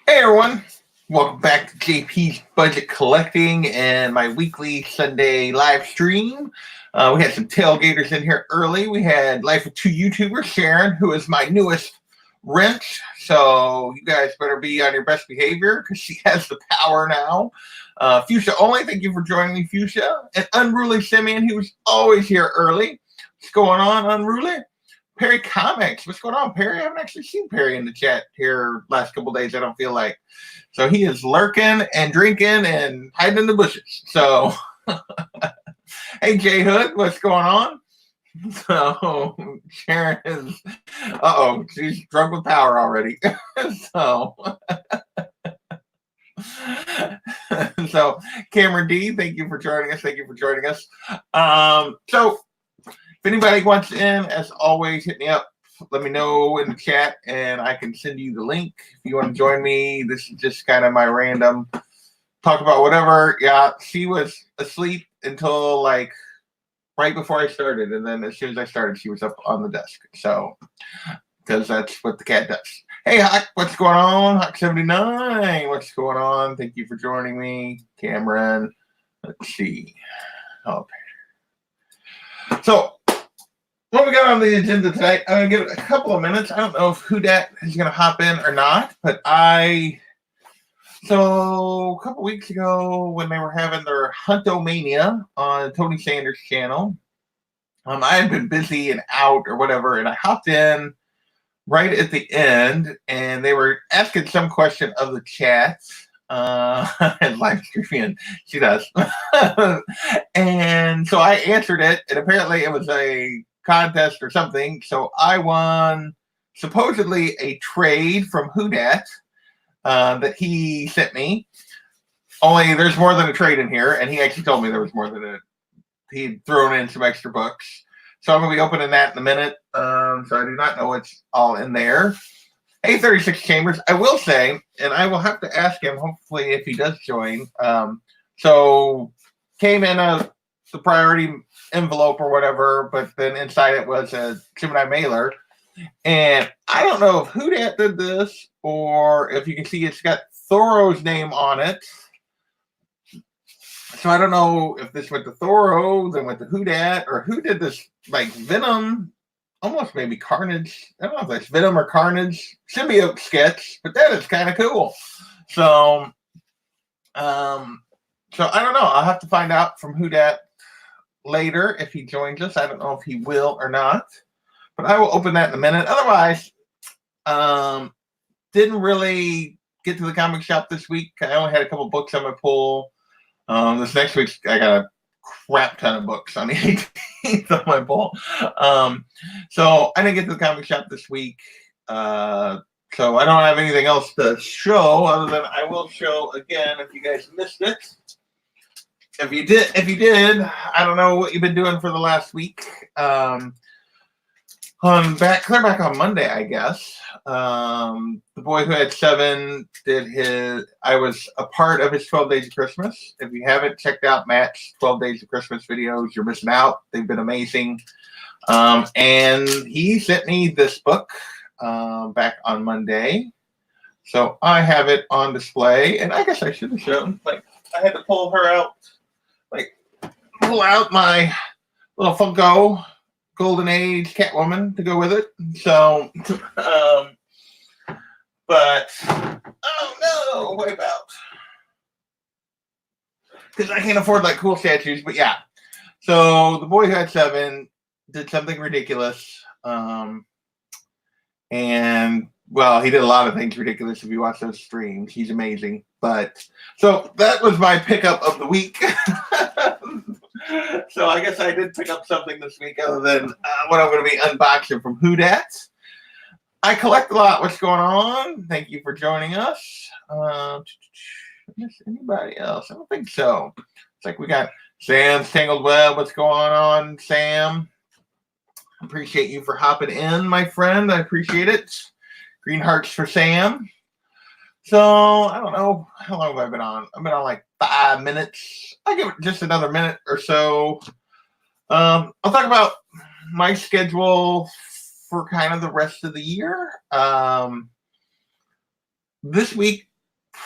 Hey everyone, welcome back to JP's Budget Collecting and my weekly Sunday live stream. We had some tailgaters in here early. We had Life of Two YouTubers, Sharon, who is my newest wrench. So you guys better be on your best behavior because she has the power now. Fuchsia Only, thank you for joining me, Fuchsia. And Unruly Simeon, who was always here early. What's going on, Unruly? Perry Comics. What's going on, Perry? I haven't actually seen Perry in the chat here last couple days, I don't feel like. So he is lurking and drinking and hiding in the bushes. So, hey, J Hood, what's going on? So, Sharon is, she's drunk with power already. so, so, Cameron D, thank you for joining us. Thank you for joining us. So, if anybody wants in, as always, hit me up. Let me know in the chat, and I can send you the link. If you want to join me, this is just kind of my random talk about whatever. Yeah, she was asleep until like right before I started, and then as soon as I started, she was up on the desk. So, because that's what the cat does. Hey, Hawk, what's going on? Hawk79, what's going on? Thank you for joining me. Cameron, let's see. Oh, so, what we got on the agenda tonight, I'm going to give it a couple of minutes. I don't know if WhoDat is going to hop in or not, but so a couple weeks ago when they were having their Huntomania on Tony Sanders' channel, I had been busy and out or whatever, and I hopped in right at the end, and they were asking some question of the chat. And live streaming, she does. And so I answered it, and apparently it was a contest or something. So I won supposedly a trade from WhoDat that he sent me. Only there's more than a trade in here, and he actually told me there was more than a. He'd thrown in some extra books. So I'm going to be opening that in a minute. So I do not know what's all in there. Hey, 36 Chambers, I will say, and I will have to ask him, hopefully, if he does join. So came in the priority envelope or whatever, but then inside it was a Gemini mailer. And I don't know if WhoDat did this or if you can see it's got Thoro's name on it. So I don't know if this went to Thoro, then went to WhoDat, or who did this, like Venom, almost maybe Carnage. I don't know if that's Venom or Carnage symbiote sketch, but that is kind of cool. So, so I don't know. I'll have to find out from WhoDat later if he joins us. I don't know if he will or not, but I will open that in a minute. Otherwise, didn't really get to the comic shop this week. I only had a couple books on my pull. This next week, I got a crap ton of books on the 18th on my pull. So I didn't get to the comic shop this week. So I don't have anything else to show other than I will show again if you guys missed it. If you did, I don't know what you've been doing for the last week. Clear back on Monday, I guess. The Boy Who Had 7 did his. I was a part of his 12 Days of Christmas. If you haven't checked out Matt's 12 Days of Christmas videos, you're missing out. They've been amazing. And he sent me this book back on Monday, so I have it on display. And I guess I should have shown. Like I had to pull her out, like pull out my little Funko Golden Age Catwoman to go with it. So, but oh no, wipe out because I can't afford like cool statues. But yeah, so the Boy Who Had 7 did something ridiculous, and well, he did a lot of things ridiculous. If you watch those streams, he's amazing. But so that was my pickup of the week. So I guess I did pick up something this week other than what I'm going to be unboxing from WhoDat. I collect a lot. What's going on? Thank you for joining us. Anybody else? I don't think so. It's like we got Sam's Tangled Web. What's going on, Sam? Appreciate you for hopping in, my friend. I appreciate it. Green hearts for Sam. So, I don't know. How long have I been on? I've been on like 5 minutes. I'll give it just another minute or so. I'll talk about my schedule for kind of the rest of the year. This week,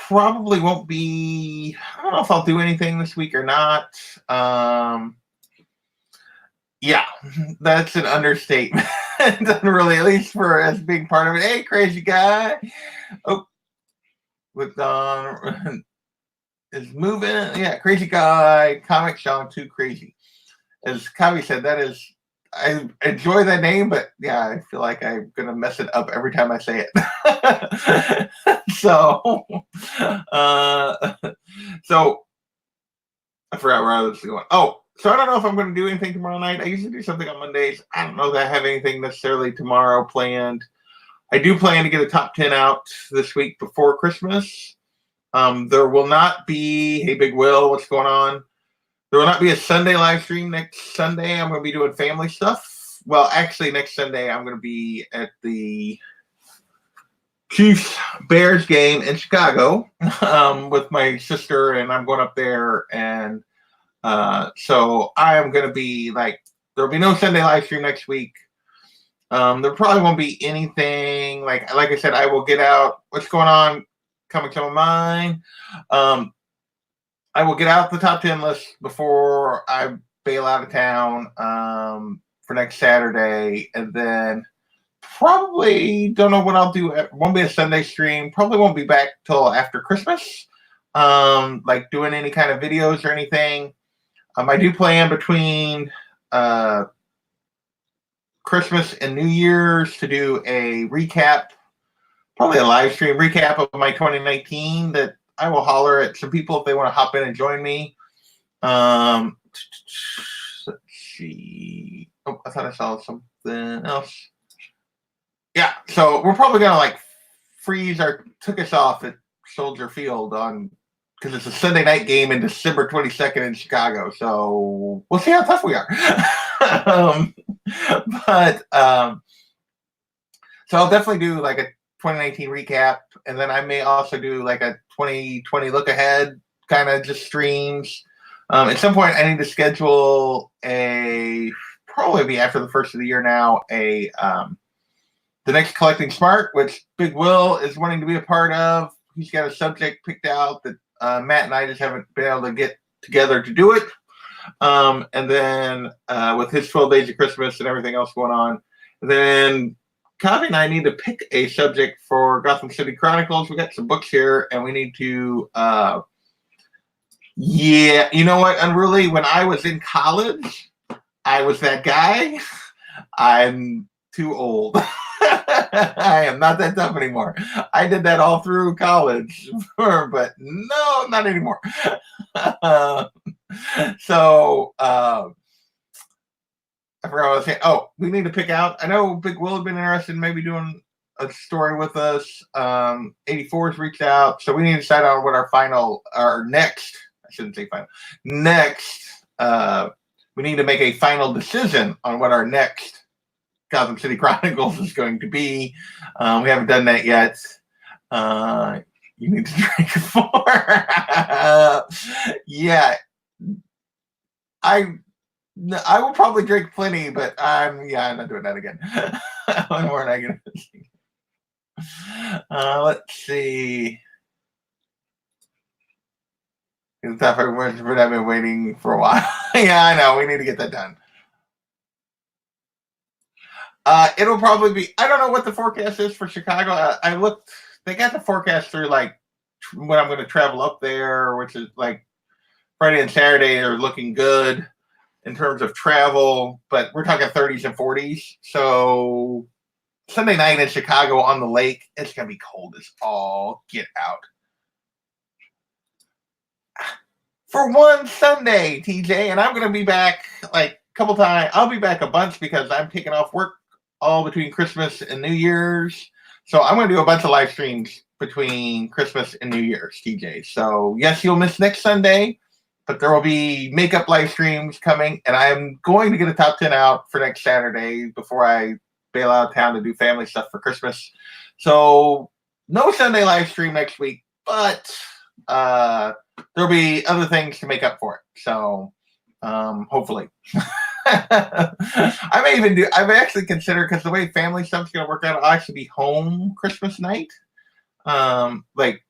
probably won't be, I don't know if I'll do anything this week or not. Yeah, that's an understatement. Really, at least for us being part of it. Hey, crazy guy. Oh, with is moving. Yeah, crazy guy. Comic Sean too crazy. As Kavi said, that is. I enjoy that name, but yeah, I feel like I'm gonna mess it up every time I say it. so, so I forgot where I was going. Oh, so I don't know if I'm going to do anything tomorrow night. I usually do something on Mondays. I don't know that I have anything necessarily tomorrow planned. I do plan to get a top 10 out this week before Christmas. There will not be, hey, Big Will, what's going on? There will not be a Sunday live stream next Sunday. I'm going to be doing family stuff. Well, actually, next Sunday, I'm going to be at the Chiefs Bears game in Chicago with my sister, and I'm going up there. And so I am going to be like, there'll be no Sunday live stream next week. There probably won't be anything like I said, I will get out what's going on, coming to my mind. I will get out the top 10 list before I bail out of town for next Saturday, and then probably don't know what I'll do. It won't be a Sunday stream. Probably won't be back till after Christmas. Like doing any kind of videos or anything. I do plan between Christmas and New Year's to do a recap, probably a live stream recap of my 2019 that I will holler at some people if they want to hop in and join me. Let's see. Oh, I thought I saw something else. Yeah, so we're probably gonna like freeze took us off at Soldier Field on because it's a Sunday night game in December 22nd in Chicago. So we'll see how tough we are. So I'll definitely do like a 2019 recap, and then I may also do like a 2020 look ahead kind of just streams. At some point, I need to schedule probably be after the first of the year now, the next Collecting Smart, which Big Will is wanting to be a part of. He's got a subject picked out that Matt and I just haven't been able to get together to do it. And then with his 12 Days of Christmas and everything else going on, then Kavi and I need to pick a subject for Gotham City Chronicles. We got some books here, and we need to, yeah, you know what, Unruly, when I was in college, I was that guy. I'm too old. I am not that tough anymore. I did that all through college, but no, not anymore. So, I forgot what I was saying. Oh, we need to pick out. I know Big Will had been interested in maybe doing a story with us. 84's reached out. So we need to decide on what our next, I shouldn't say final, next, we need to make a final decision on what our next Gotham City Chronicles is going to be. We haven't done that yet. You need to drink more. Yeah. I will probably drink plenty, but I'm not doing that again. One more negative. Let's see. It's tough, but I've been waiting for a while. Yeah, I know. We need to get that done. It'll probably be, I don't know what the forecast is for Chicago. I looked, they got the forecast through like when I'm going to travel up there, which is like Friday and Saturday are looking good in terms of travel, but we're talking 30s and 40s. So Sunday night in Chicago on the lake, it's going to be cold as all get out. For one Sunday, TJ, and I'm going to be back like a couple times. I'll be back a bunch because I'm taking off work all between Christmas and New Year's. So I'm going to do a bunch of live streams between Christmas and New Year's, TJ. So yes, you'll miss next Sunday, but there will be makeup live streams coming, and I'm going to get a top 10 out for next Saturday before I bail out of town to do family stuff for Christmas. So no Sunday live stream next week, but there'll be other things to make up for it. So hopefully. I've actually considered, because the way family stuff's going to work out, I'll actually be home Christmas night. Like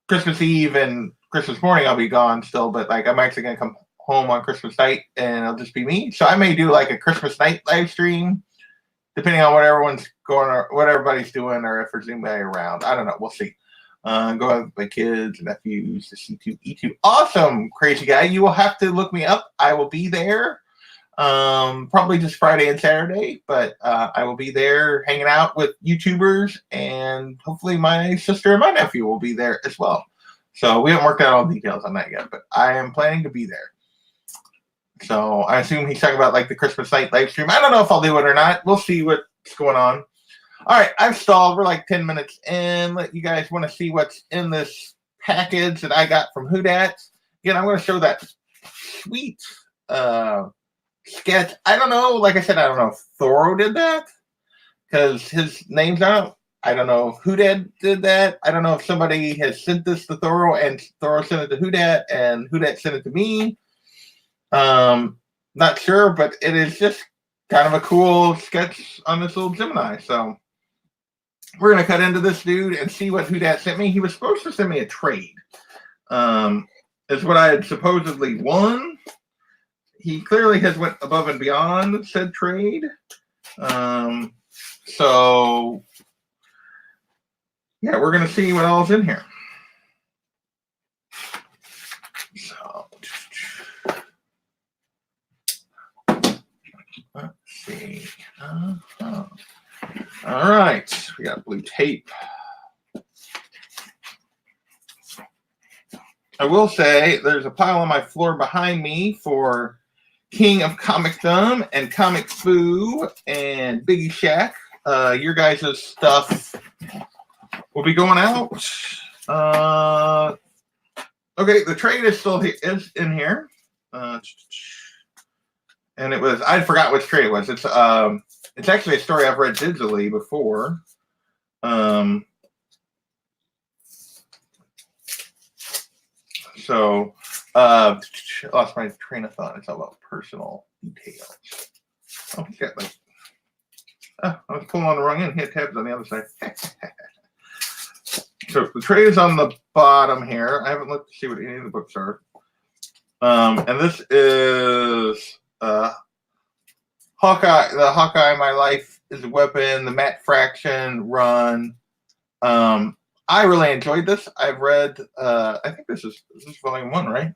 Christmas Eve and Christmas morning I'll be gone still, but like I'm actually gonna come home on Christmas night and it'll just be me. So I may do like a Christmas night live stream, depending on what everyone's going or what everybody's doing, or if there's anybody around. I don't know. We'll see. Go out with my kids and nephews to C2 E2. Awesome, crazy guy. You will have to look me up. I will be there. Probably just Friday and Saturday, but I will be there hanging out with YouTubers, and hopefully my sister and my nephew will be there as well. So we haven't worked out all the details on that yet, but I am planning to be there. So I assume he's talking about like the Christmas night live stream. I don't know if I'll do it or not. We'll see what's going on. All right, I've stalled. We're like 10 minutes in. Let you guys want to see what's in this package that I got from WhoDat. Again, I'm going to show that sweet sketch. I don't know. Like I said, I don't know if Thoro did that because his name's out. I don't know if WhoDat did that. I don't know if somebody has sent this to Thoro and Thoro sent it to WhoDat and WhoDat sent it to me. Not sure, but it is just kind of a cool sketch on this little Gemini. So we're going to cut into this dude and see what WhoDat sent me. He was supposed to send me a trade. Is what I had supposedly won. He clearly has went above and beyond said trade. So yeah, we're going to see what all's in here. So let's see. All right, we got blue tape. I will say there's a pile on my floor behind me for King of Comicdom and Comic Foo and Biggie Shack. Your guys' stuff will be going out. Okay, the trade is still is in here. And it was, I forgot which trade it was. It's actually a story I've read digitally before. So, I lost my train of thought. It's all about personal details. Oh, he's got like, I was pulling on the wrong end. He had tabs on the other side. So the trade is on the bottom here. I haven't looked to see what any of the books are. And this is Hawkeye, the Hawkeye, My Life is a Weapon, the Matt Fraction run. I really enjoyed this. I've read, I think this is volume 1, right?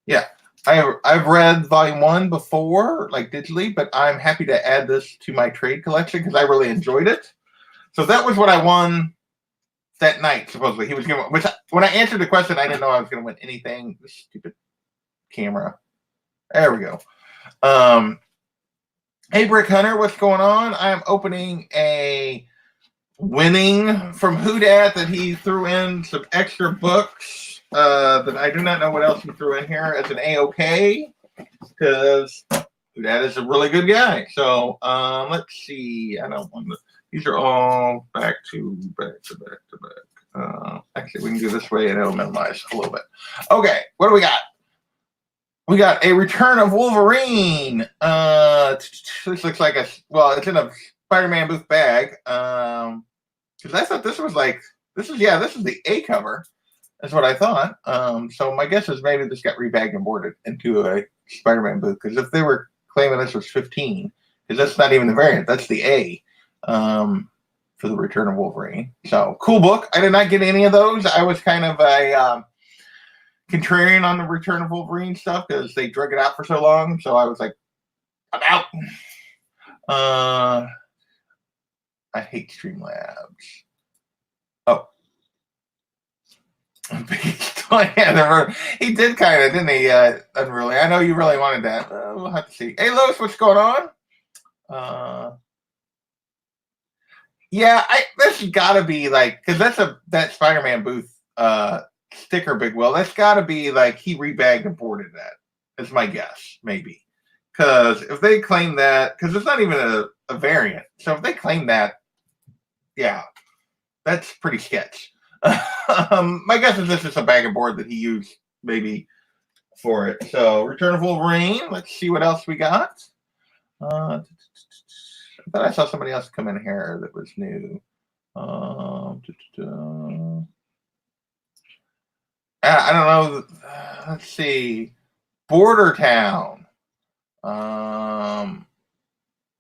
Yeah, I've read volume 1 before, like digitally, but I'm happy to add this to my trade collection because I really enjoyed it. So that was what I won that night, supposedly. He was giving, which when I answered the question, I didn't know I was going to win anything. This stupid camera. There we go. Hey, Brick Hunter, what's going on? I am opening a winning from WhoDat that he threw in some extra books that I do not know what else he threw in here as an AOK because WhoDat is a really good guy. So let's see. I don't want to. These are all back to back. Actually, we can do this way and it'll minimize a little bit. Okay, what do we got? We got a Return of Wolverine. This looks like it's in a Spider-Man booth bag. Because I thought this was like, this is the A cover. That's what I thought. So my guess is maybe this got rebagged and boarded into a Spider-Man booth. Because if they were claiming this was 15, because that's not even the variant, that's the A for the Return of Wolverine. So cool book. I did not get any of those. I was kind of a contrarian on the Return of Wolverine stuff because they drug it out for so long. So I was like, I'm out. I hate Streamlabs. Oh. Yeah, he did kind of, didn't he? Unruly. I know you really wanted that. We'll have to see. Hey, Lois, what's going on? Yeah, this has got to be like, because that Spider-Man booth sticker, Big Will. That's got to be like he rebagged and boarded that. Is my guess, maybe. Because if they claim that, because it's not even a variant. So if they claim that, yeah, that's pretty sketch. My guess is this is a bag and board that he used maybe for it. So Return of Wolverine. Let's see what else we got. I thought I saw somebody else come in here that was new. I don't know. Let's see. Border Town.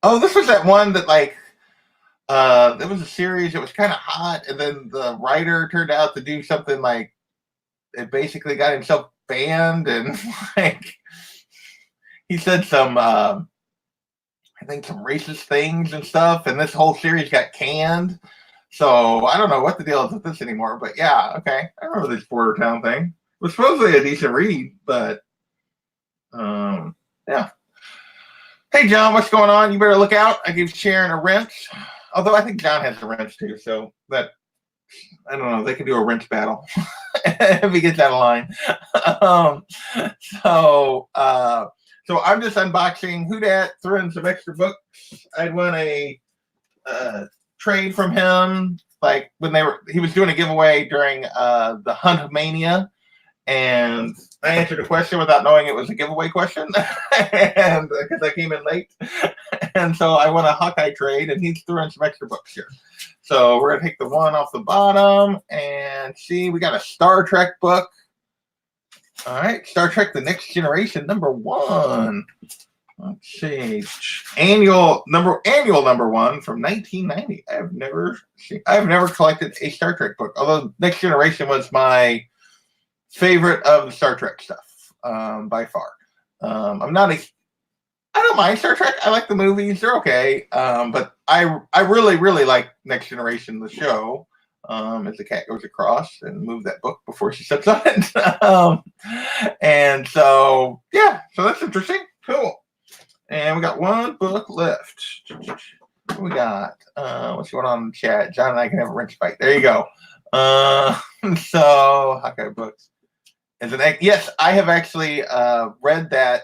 Oh, this was that one that like there was a series. It was kind of hot, and then the writer turned out to do something like it basically got himself banned, and like he said some I think some racist things and stuff, and this whole series got canned. So I don't know what the deal is with this anymore. But yeah, okay, I remember this Border Town thing. It was supposedly a decent read, but yeah. Hey John, what's going on? You better look out. I gave Sharon a wrench. Although I think John has a wrench too, so that I don't know. They can do a wrench battle if he gets out of line. um, so, so I'm just unboxing WhoDat, threw in some extra books. I'd won a trade from him, like when he was doing a giveaway during the Hunt of Mania, and I answered a question without knowing it was a giveaway question, and because I came in late, and so I won a Hawkeye trade, and he's throwing some extra books here. So we're gonna take the one off the bottom and see. We got a Star Trek book. All right, Star Trek: The Next Generation, #1. Let's see, annual number one from 1990. I've never collected a Star Trek book, although Next Generation was my favorite of the Star Trek stuff by far. I don't mind Star Trek. I like the movies; they're okay. But I really like Next Generation, the show. As the cat goes across and move that book before she steps on it. And so yeah, so that's interesting. Cool. And we got one book left. What we got? What's going on in the chat? John and I can have a wrench fight. There you go. So Hawkeye books. Yes, I have actually read that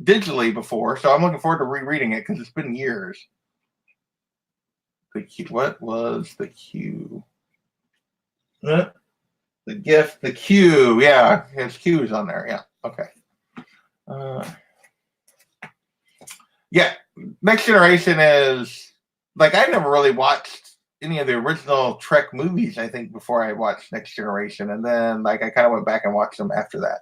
digitally before, so I'm looking forward to rereading it because it's been years. What was the Q? The gift, the Q. Yeah, there's Q's on there. Yeah, okay. Yeah, Next Generation is like I never really watched any of the original Trek movies, I think, before I watched Next Generation, and then like I kind of went back and watched them after that.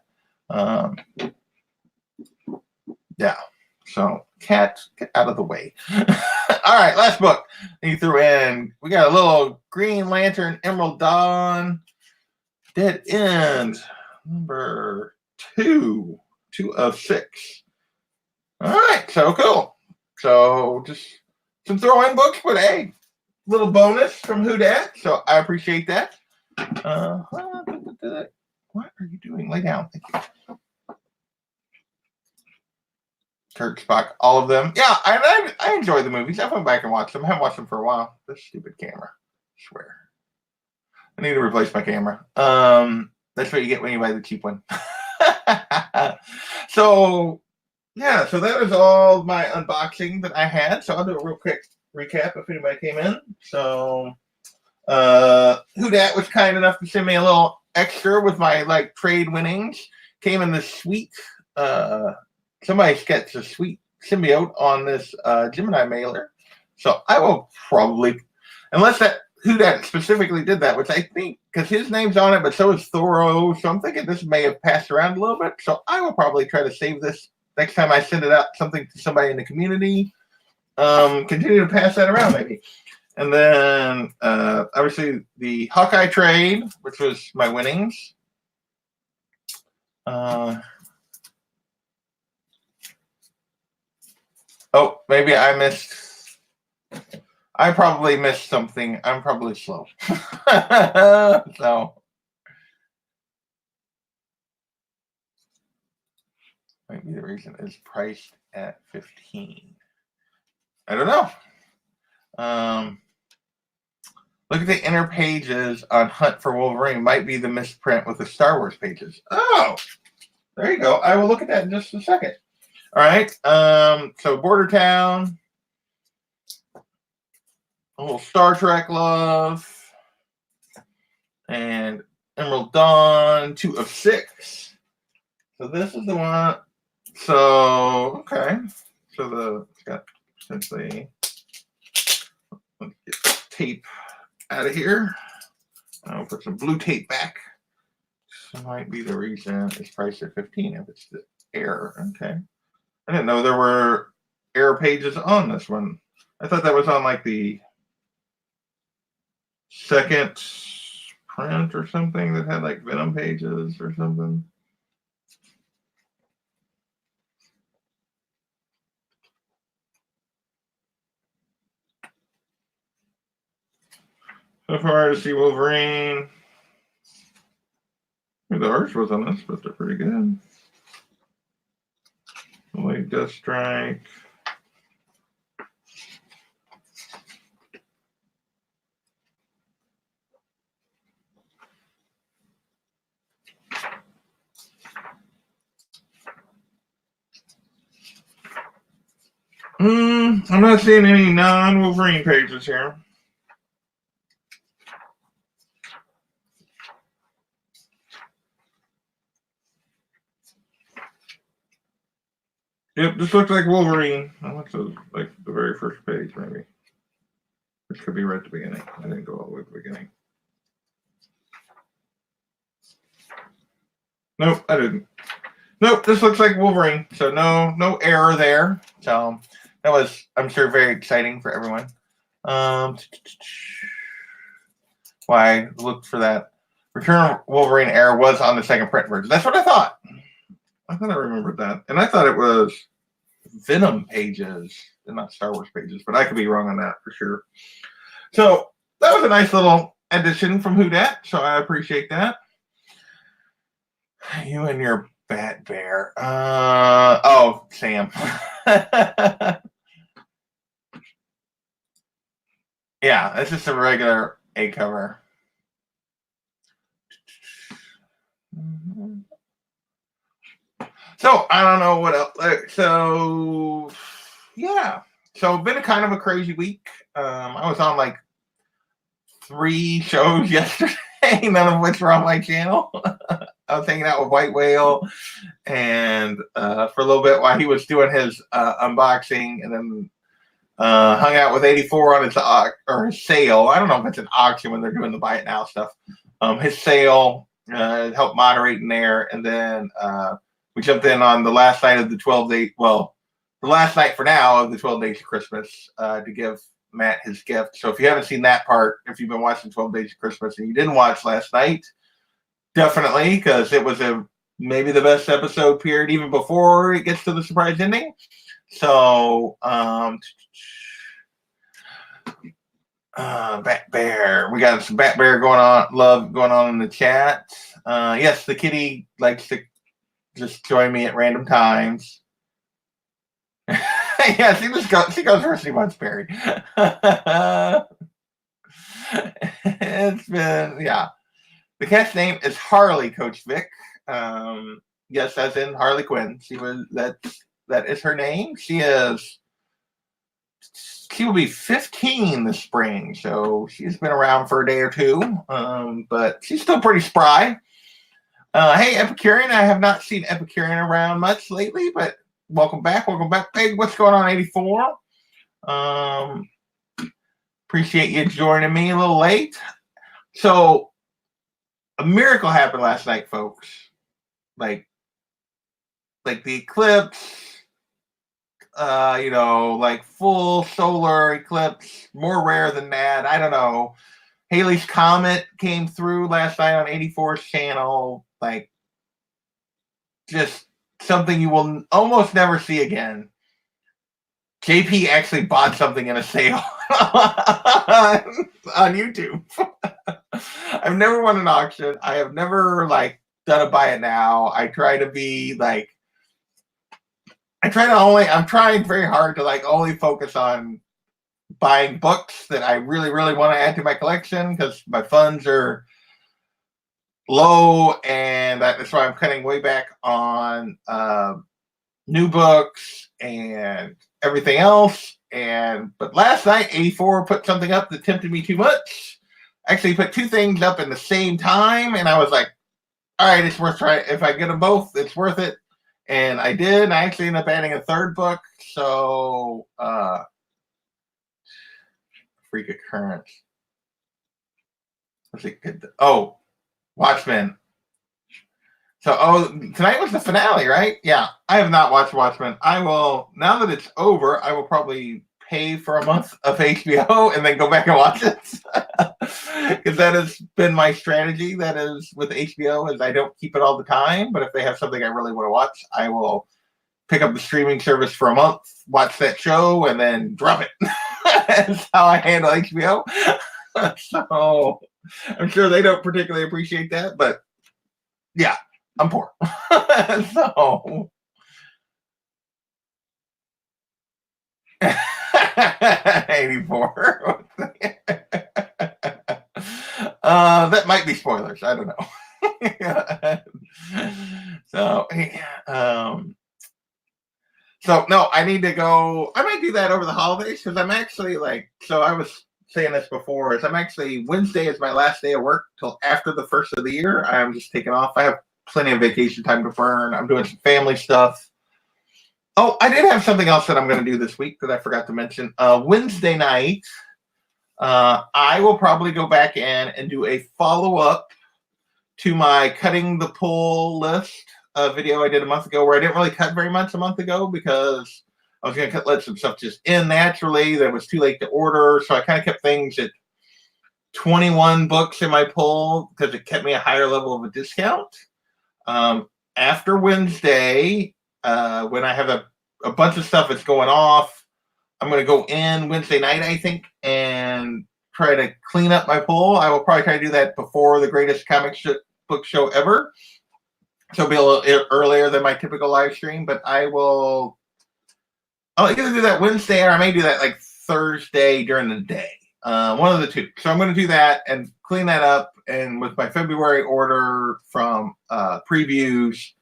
Yeah, so cat, get out of the way. All right, last book he threw in. We got a little Green Lantern Emerald Dawn Dead End number 2 of 6. All right, so cool. So just some throw-in books, but hey, little bonus from WhoDat. So I appreciate that. What are you doing? Lay down. Thank you. Kirk, Spock, all of them. Yeah, I enjoy the movies. I went back and watched them. I haven't watched them for a while. This stupid camera. I swear. I need to replace my camera. That's what you get when you buy the cheap one. So yeah, so that was all my unboxing that I had. So I'll do a real quick recap if anybody came in. So WhoDat was kind enough to send me a little extra with my like trade winnings. Came in this sweet somebody gets a sweet symbiote on this Gemini mailer. So I will probably, unless that WhoDat specifically did that, which I think because his name's on it, but so is Thoro. So I'm thinking this may have passed around a little bit. So I will probably try to save this next time I send it out something to somebody in the community. Continue to pass that around maybe. And then obviously the Hawkeye trade, which was my winnings. Oh, maybe I probably missed something. I'm probably slow. So maybe the reason is priced at 15. I don't know. Look at the inner pages on Hunt for Wolverine. Might be the misprint with the Star Wars pages. Oh, there you go. I will look at that in just a second. All right. So Border Town. A little Star Trek love. And Emerald Dawn, 2 of 6. So this is the one. So, okay. So it's got essentially, let's get tape out of here. I'll put some blue tape back. might be the reason it's priced at $15 if it's the error. Okay. I didn't know there were error pages on this one. I thought that was on like the second print or something that had like Venom pages or something. So far to see Wolverine. The arch was on this, but they're pretty good. Like Death Strike. I'm not seeing any non-Wolverine pages here. Yep, this looks like Wolverine. I want to like the very first page, maybe. Which could be right at the beginning. I didn't go all the way to the beginning. Nope, I didn't. Nope, this looks like Wolverine. So no error there. So that was, I'm sure, very exciting for everyone. Why I looked for that. Return of Wolverine error was on the second print version. That's what I thought. I thought I remembered that. And I thought it was Venom pages and not Star Wars pages, but I could be wrong on that for sure. So that was a nice little addition from WhoDat, so I appreciate that. You and your Bat Bear. Oh, Sam. Yeah, it's just a regular A cover. So I don't know what else. So yeah, so been a kind of a crazy week. I was on like 3 shows yesterday, none of which were on my channel. I was hanging out with White Whale, and for a little bit while he was doing his unboxing, and then hung out with 84 on his sale. I don't know if it's an auction when they're doing the buy it now stuff. His sale, helped moderate in there, and then we jumped in on the last night of the 12 day. Well, the last night for now of the 12 Days of Christmas to give Matt his gift. So if you haven't seen that part, if you've been watching 12 Days of Christmas and you didn't watch last night, definitely, because it was maybe the best episode period even before it gets to the surprise ending. So Bat Bear, we got some Bat Bear love going on in the chat. Yes, the kitty likes to just join me at random times. Yeah, she goes where she wants, Barry. It's been, yeah. The cat's name is Harley, Coach Vic. Yes, as in Harley Quinn. That is her name. She will be 15 this spring, so she's been around for a day or two, but she's still pretty spry. Hey, Epicurean, I have not seen Epicurean around much lately, but welcome back. Hey, what's going on, 84? Appreciate you joining me a little late. So, a miracle happened last night, folks. Like the eclipse, like full solar eclipse, more rare than that. I don't know. Halley's Comet came through last night on 84's channel. Like, just something you will almost never see again. JP actually bought something in a sale on YouTube. I've never won an auction. I have never done a buy it now. I try to be like, I'm trying very hard to only focus on buying books that I really, really want to add to my collection because my funds are low, and that's why I'm cutting way back on new books and everything else. But last night, 84 put something up that tempted me too much. Actually, put 2 things up in the same time, and I was like, all right, it's worth trying. If I get them both, it's worth it. And I did. I actually ended up adding a 3rd book. So, freak occurrence. Let's see. Oh, Watchmen. So, tonight was the finale, right? Yeah, I have not watched Watchmen. I will, now that it's over, I will probably pay for a month of HBO and then go back and watch it. Because that has been my strategy. That is with HBO, is I don't keep it all the time, but if they have something I really want to watch, I will pick up the streaming service for a month, watch that show, and then drop it. That's how I handle HBO. So I'm sure they don't particularly appreciate that, but yeah, I'm poor. So 84. That might be spoilers. I don't know. So, so no, I need to go. I might do that over the holidays because I'm actually like. So I was saying this before. Is I'm actually Wednesday is my last day of work till after the first of the year. I'm just taking off. I have plenty of vacation time to burn. I'm doing some family stuff. Oh, I did have something else that I'm going to do this week that I forgot to mention. Wednesday night, I will probably go back in and do a follow-up to my cutting the pull list video I did a month ago, where I didn't really cut very much a month ago because I was going to let some stuff just in naturally. That was too late to order. So I kind of kept things at 21 books in my pull because it kept me a higher level of a discount. After Wednesday, when I have a bunch of stuff that's going off, I'm going to go in Wednesday night, I think, and try to clean up my pull. I will probably try to do that before the greatest comic book show ever. So it'll be a little earlier than my typical live stream, but I'll either do that Wednesday or I may do that like Thursday during the day. One of the two. So I'm going to do that and clean that up. And with my February order from previews,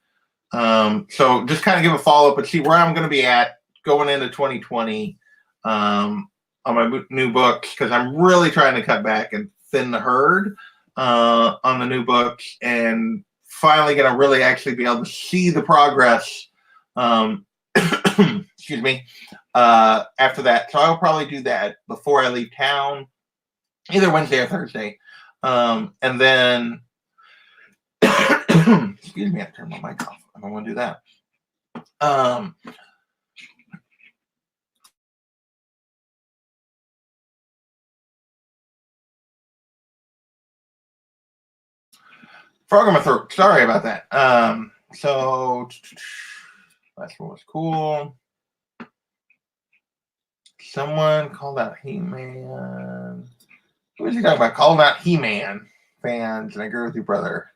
so just kind of give a follow up and see where I'm going to be at going into 2020 on my new books, because I'm really trying to cut back and thin the herd on the new books, and finally going to really actually be able to see the progress. Excuse me. After that, so I'll probably do that before I leave town, either Wednesday or Thursday, and then. Excuse me, I have to turn my mic off. I don't want to do that. Frog in my throat. Sorry about that. So that's what was cool. Someone called out He-Man. Who is he talking about? Calling out He-Man fans, and I agree with you, brother.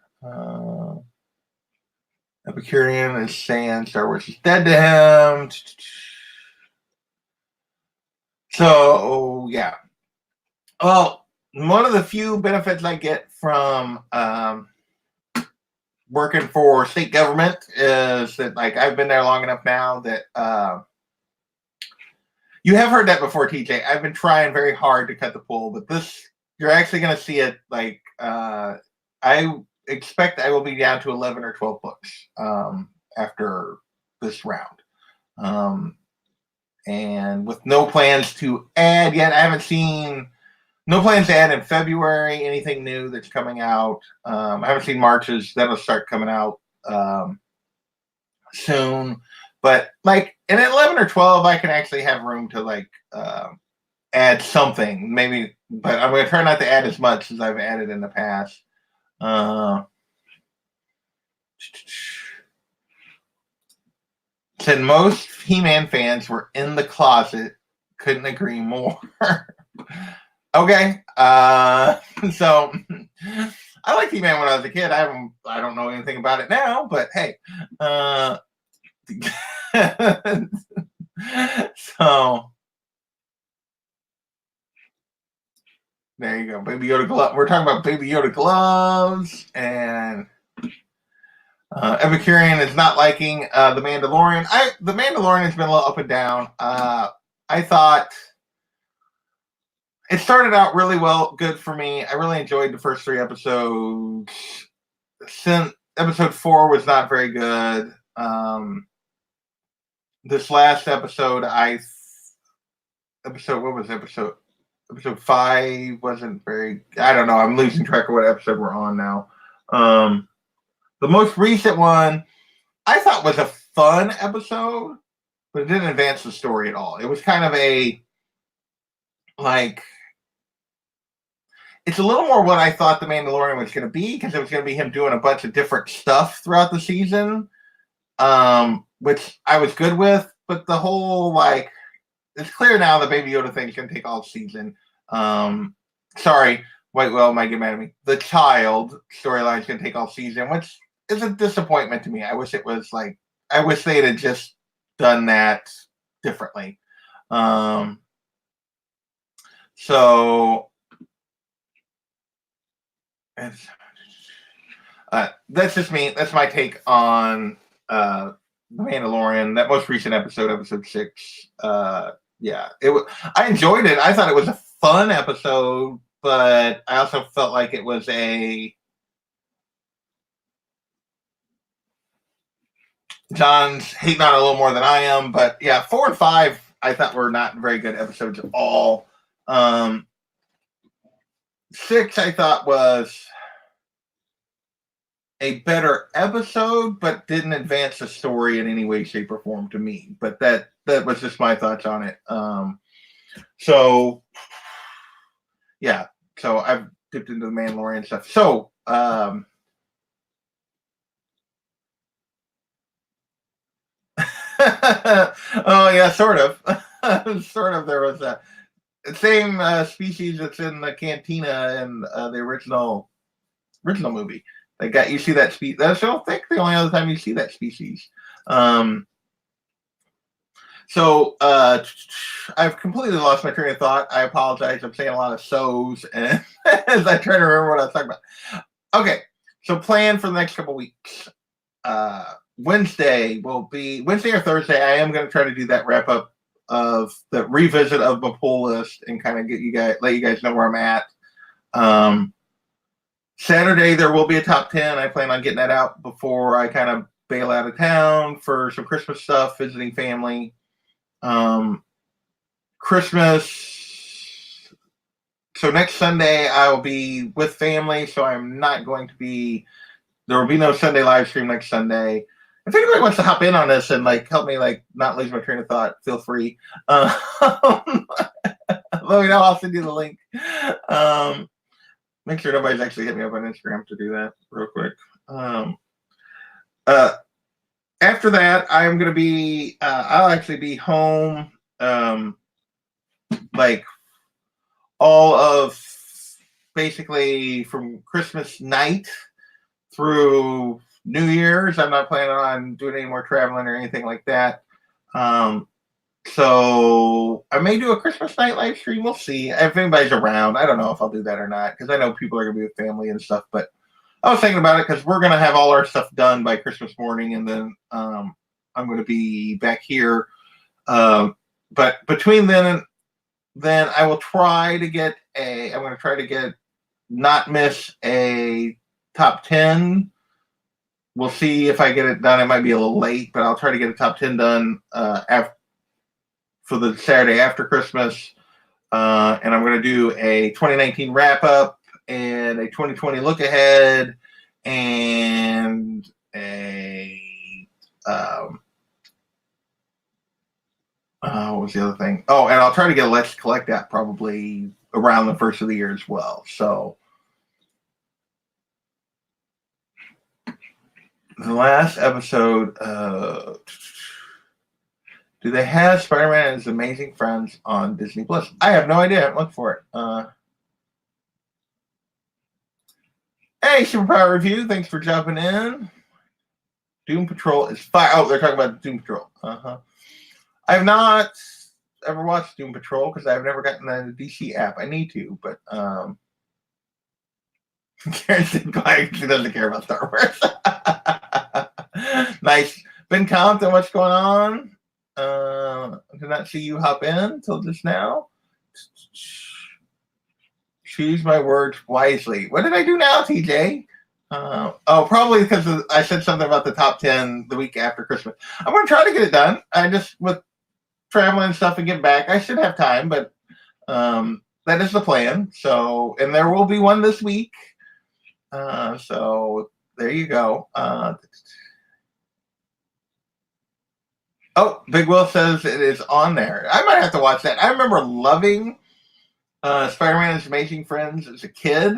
Epicurean is saying Star Wars is dead to him. So yeah. Well, one of the few benefits I get from working for state government is that, like, I've been there long enough now that you have heard that before, TJ. I've been trying very hard to cut the pull, but this, you're actually going to see it. Like, I expect I will be down to 11 or 12 books after this round. And with no plans to add yet, I haven't seen no plans to add in February anything new that's coming out. I haven't seen March's. That'll start coming out soon. But like in 11 or 12, I can actually have room to like add something, maybe. But I'm going to try not to add as much as I've added in the past. Said most He-Man fans were in the closet. Couldn't agree more. Okay. So I liked He-Man when I was a kid. I don't know anything about it now, but hey. So there you go. Baby Yoda glove. We're talking about Baby Yoda gloves, and Epicurean is not liking the Mandalorian. The Mandalorian has been a little up and down. I thought it started out really good for me. I really enjoyed the first 3 episodes. Since episode 4 was not very good. This last episode, episode 5 wasn't very. I don't know. I'm losing track of what episode we're on now. The most recent one I thought was a fun episode, but it didn't advance the story at all. It was kind of a like it's a little more what I thought The Mandalorian was going to be, because it was going to be him doing a bunch of different stuff throughout the season, which I was good with. But the whole it's clear now the Baby Yoda thing is going to take all season. Sorry, Whitewell might get mad at me. The child storyline is going to take all season, which is a disappointment to me. I wish it was I wish they had just done that differently. So that's just me. That's my take on The Mandalorian. That most recent episode 6. Yeah, I enjoyed it. I thought it was a fun episode, but I also felt like it was John's hating on it a little more than I am, but yeah, 4 and 5 I thought were not very good episodes at all. 6 I thought was a better episode, but didn't advance the story in any way, shape, or form to me. But that was just my thoughts on it. So yeah, so I've dipped into the Mandalorian stuff. So oh yeah, sort of. Sort of. There was a same species that's in the cantina in the original movie. You see that species. That's, I don't think, the only other time you see that species. So I've completely lost my train of thought. I apologize. I'm saying a lot of so's and as I try to remember what I was talking about. Okay, so plan for the next couple weeks. Wednesday or Thursday. I am going to try to do that wrap up of the revisit of my pull list and kind of let you guys know where I'm at. Saturday there will be a top 10. I plan on getting that out before I kind of bail out of town for some Christmas stuff, visiting family. Christmas. So next Sunday I will be with family, so I'm not going to be. There will be no Sunday live stream next Sunday. If anybody wants to hop in on this and help me not lose my train of thought, feel free. Let me know. I'll send you the link. Make sure nobody's actually hit me up on Instagram to do that real quick. After that, I'm going to be, I'll actually be home, all of basically from Christmas night through New Year's. I'm not planning on doing any more traveling or anything like that. So I may do a Christmas night live stream. We'll see if anybody's around. I don't know if I'll do that or not, because I know people are going to be with family and stuff. But I was thinking about it because we're going to have all our stuff done by Christmas morning, and then I'm going to be back here. But between then I will try to get I'm going to try to not miss a top 10. We'll see if I get it done. It might be a little late, but I'll try to get a top 10 done for the Saturday after Christmas. And I'm going to do a 2019 wrap up and a 2020 look ahead and what was the other thing? Oh, and I'll try to get a Let's Collect that probably around the first of the year as well. So the last episode, do they have Spider-Man and His Amazing Friends on Disney Plus? I have no idea. Look for it. Hey, Superpower Review. Thanks for jumping in. Doom Patrol is fire. Oh, they're talking about Doom Patrol. I have not ever watched Doom Patrol because I've never gotten the DC app. I need to, but Karen said she doesn't care about Star Wars. Nice. Ben Compton, what's going on? Did not see you hop in until just now. Choose my words wisely. What did I do now, TJ? Probably because I said something about the top 10 the week after Christmas. I'm going to try to get it done. I just, with traveling and stuff and get back, I should have time, but that is the plan. So, and there will be one this week. So there you go. Oh, Big Will says it is on there. I might have to watch that. I remember loving Spider-Man Amazing Friends as a kid.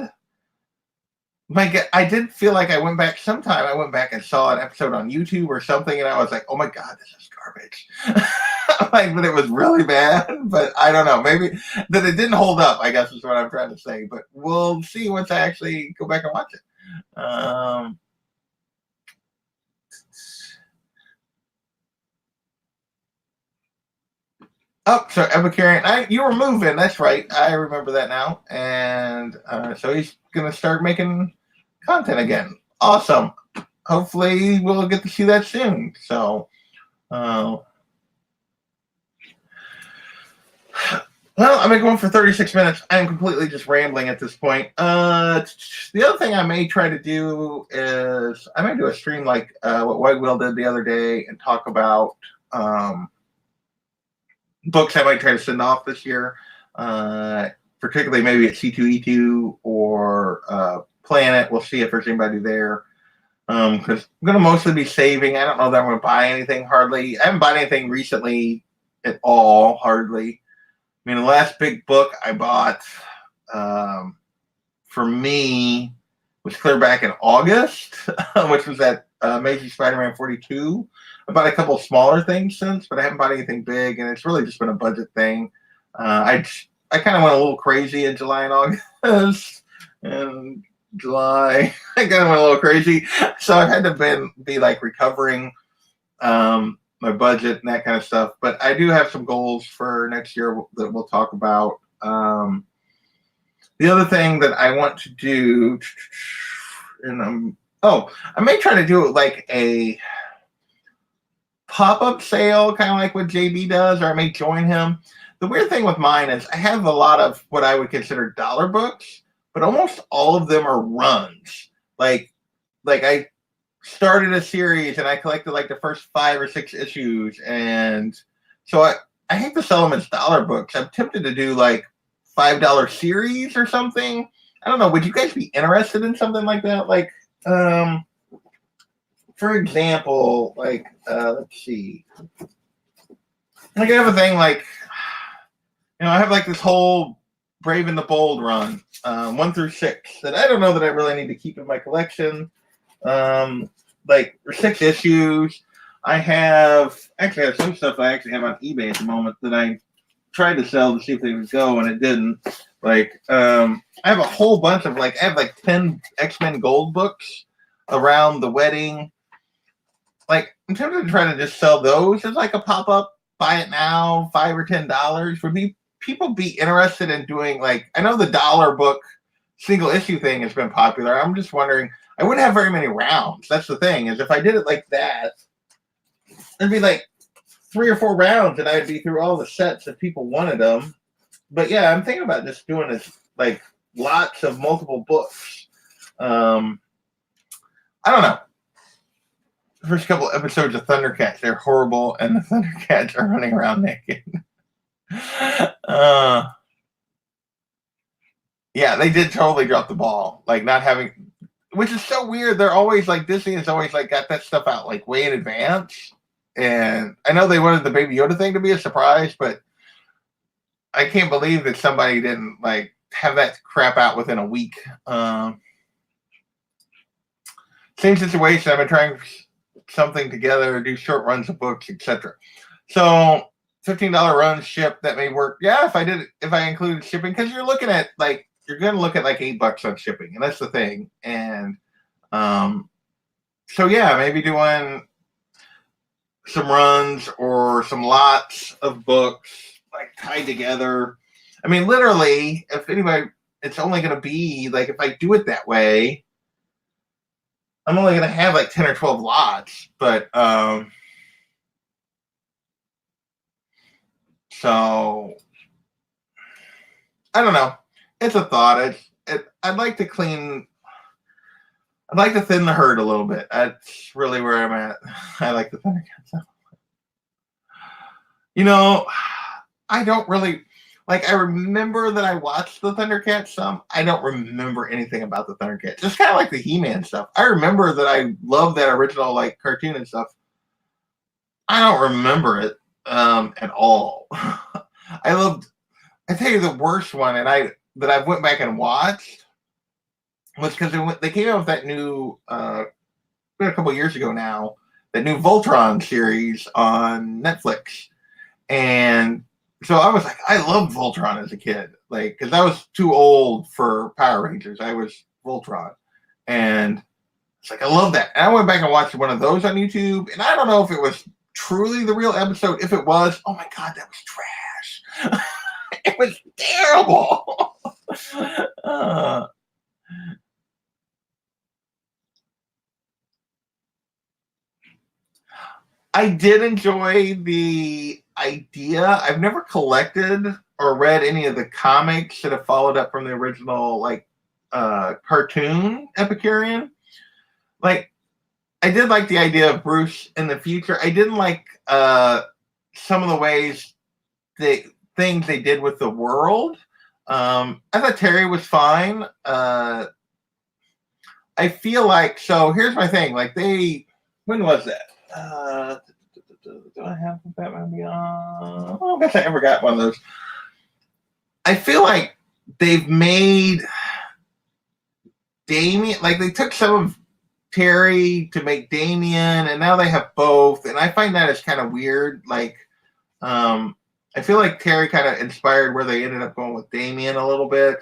I did feel like I went back sometime. I went back and saw an episode on YouTube or something, and I was like, "Oh my god, this is garbage!" But it was really bad. But I don't know. Maybe that it didn't hold up, I guess is what I'm trying to say. But we'll see once I actually go back and watch it. Oh, so Epicurean, you were moving. That's right. I remember that now. And so he's going to start making content again. Awesome. Hopefully we'll get to see that soon. So, well, I've been going for 36 minutes. I'm completely just rambling at this point. The other thing I may try to do is I may do a stream like what White Will did the other day and talk about books I might try to send off this year, particularly maybe at C2E2 or Planet. We'll see if there's anybody there. Because I'm going to mostly be saving. I don't know that I'm going to buy anything hardly. I haven't bought anything recently at all, hardly. I mean, the last big book I bought for me was clear back in August, which was that Amazing Spider-Man 42. I bought a couple of smaller things since, but I haven't bought anything big, and it's really just been a budget thing. I kind of went a little crazy in July and August, and July I kind of went a little crazy, so I've had to be like recovering my budget and that kind of stuff. But I do have some goals for next year that we'll talk about. The other thing that I want to do, and I may try to do it like a pop-up sale, kind of like what JB does, or I may join him. The weird thing with mine is I have a lot of what I would consider dollar books, but almost all of them are runs. Like I started a series and I collected like the first 5 or 6 issues, and so I hate to sell them as dollar books. I'm tempted to do like $5 series or something. I don't know. Would you guys be interested in something like that? Like, for example, like, let's see. Like, I have a thing like, I have like this whole Brave and the Bold run, 1 through 6, that I don't know that I really need to keep in my collection. Like, for 6 issues. I have some stuff I actually have on eBay at the moment that I tried to sell to see if they would go, and it didn't. Like, I have a whole bunch of I have like 10 X-Men Gold books around the wedding. Like, I'm tempted to try to just sell those as like a pop-up, buy it now, $5 or $10. Would people be interested in doing, like, I know the dollar book single issue thing has been popular. I'm just wondering, I wouldn't have very many rounds. That's the thing, is if I did it like that, it'd be like 3 or 4 rounds and I'd be through all the sets if people wanted them. But yeah, I'm thinking about just doing this, like, lots of multiple books. I don't know. The first couple episodes of Thundercats, they're horrible, and the Thundercats are running around naked. Yeah, they did totally drop the ball. Like, not having, which is so weird. They're always like, Disney has always like got that stuff out like way in advance. And I know they wanted the Baby Yoda thing to be a surprise, but I can't believe that somebody didn't like have that crap out within a week. Same situation. I've been trying something together, do short runs of books, etc. So $15 runs shipped, that may work. Yeah, if I included shipping, because you're going to look at like $8 on shipping, and that's the thing. And so yeah, maybe doing some runs or some lots of books like tied together. I mean, literally, if anybody, it's only going to be like, if I do it that way, I'm only going to have like 10 or 12 lots, but so I don't know. It's a thought. I'd like to thin the herd a little bit. That's really where I'm at. I like the Thundercats. I don't really. Like, I remember that I watched the Thundercats some. I don't remember anything about the Thundercats. Just kind of like the He-Man stuff. I remember that I loved that original like cartoon and stuff. I don't remember it at all. I loved. I tell you the worst one, and I went back and watched was because they came out with that new a couple of years ago now, that new Voltron series on Netflix, and so I was like, I loved Voltron as a kid, like because I was too old for Power Rangers. I was Voltron, and it's like I love that. And I went back and watched one of those on YouTube, and I don't know if it was truly the real episode. If it was, oh my god, that was trash. It was terrible. uh, I did enjoy the idea. I've never collected or read any of the comics that have followed up from the original, like cartoon Epicurean. Like, I did like the idea of Bruce in the future. I didn't like some of the ways things they did with the world. I thought Terry was fine. I feel like, so here's my thing. Like, when was that? Do I have Batman Beyond? Well, I guess I never got one of those. I feel like they've made Damien, like they took some of Terry to make Damien, and now they have both, and I find that as kind of weird. Like, I feel like Terry kind of inspired where they ended up going with Damien a little bit.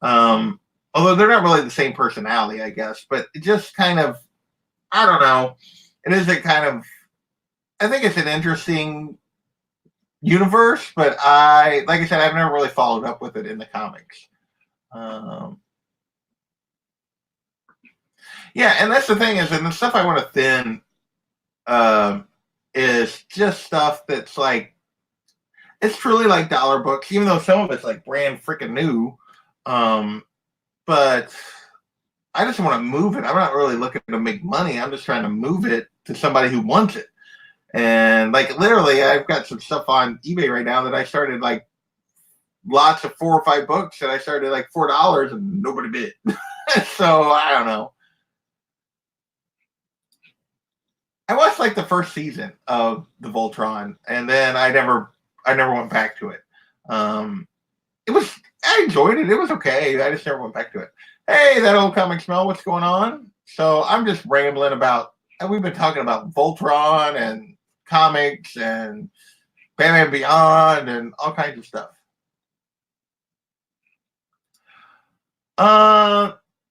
Although they're not really the same personality, I guess, but it just kind of, I don't know. It is a kind of, I think it's an interesting universe, but like I said, I've never really followed up with it in the comics. Yeah, and that's the thing is, and the stuff I want to thin is just stuff that's like, it's truly like dollar books, even though some of it's like brand freaking new. But I just want to move it. I'm not really looking to make money. I'm just trying to move it to somebody who wants it. And like literally, I've got some stuff on eBay right now that I started, like lots of 4 or 5 books that I started like $4 and nobody bid. So I don't know. I watched like the first season of the Voltron, and then I never went back to it. I enjoyed it. It was okay. I just never went back to it. Hey, that old comic smell. What's going on? So I'm just rambling about. We've been talking about Voltron and comics and Batman Beyond and all kinds of stuff.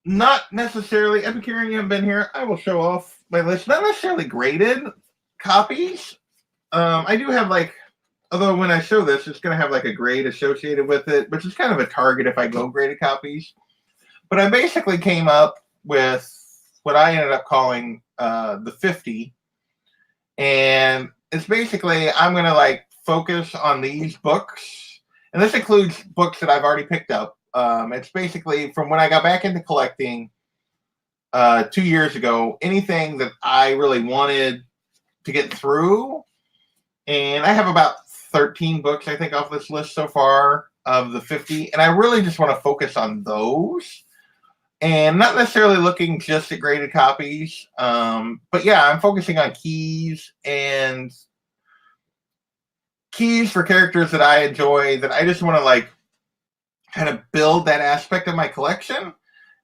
Not necessarily. Epicurean, you haven't been here. I will show off my list. Not necessarily graded copies. I do have like, although when I show this, it's going to have like a grade associated with it, which is kind of a target if I go graded copies. But I basically came up with what I ended up calling the 50. And it's basically, I'm going to like focus on these books. And this includes books that I've already picked up. It's basically from when I got back into collecting 2 years ago, anything that I really wanted to get through. And I have about 13 books, I think, off this list so far of the 50. And I really just want to focus on those. And not necessarily looking just at graded copies. But yeah, I'm focusing on keys for characters that I enjoy, that I just want to like kind of build that aspect of my collection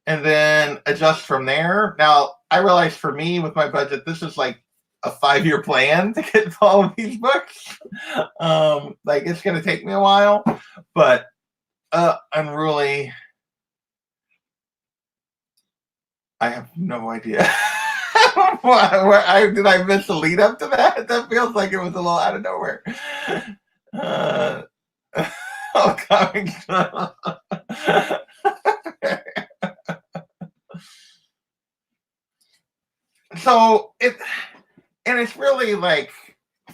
and then adjust from there. Now, I realize for me with my budget, this is like a 5-year plan to get all of these books. Like it's going to take me a while, but Unruly, I have no idea. Did I miss the lead up to that? That feels like it was a little out of nowhere. Oh, comics. So it's really like,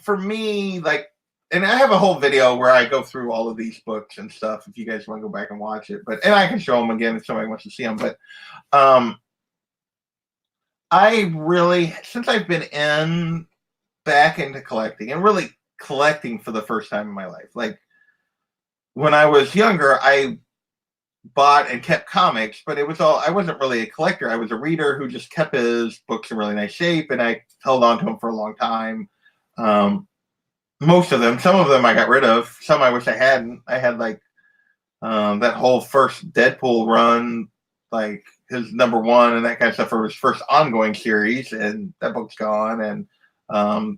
for me, like, and I have a whole video where I go through all of these books and stuff if you guys want to go back and watch it, and I can show them again if somebody wants to see them. But I really, since I've been back into collecting and really collecting for the first time in my life, like when I was younger, I bought and kept comics, but it was all, I wasn't really a collector. I was a reader who just kept his books in really nice shape, and I held on to them for a long time. Most of them, some of them I got rid of. Some I wish I hadn't. I had like that whole first Deadpool run, like his #1 and that kind of stuff for his first ongoing series, and that book's gone. And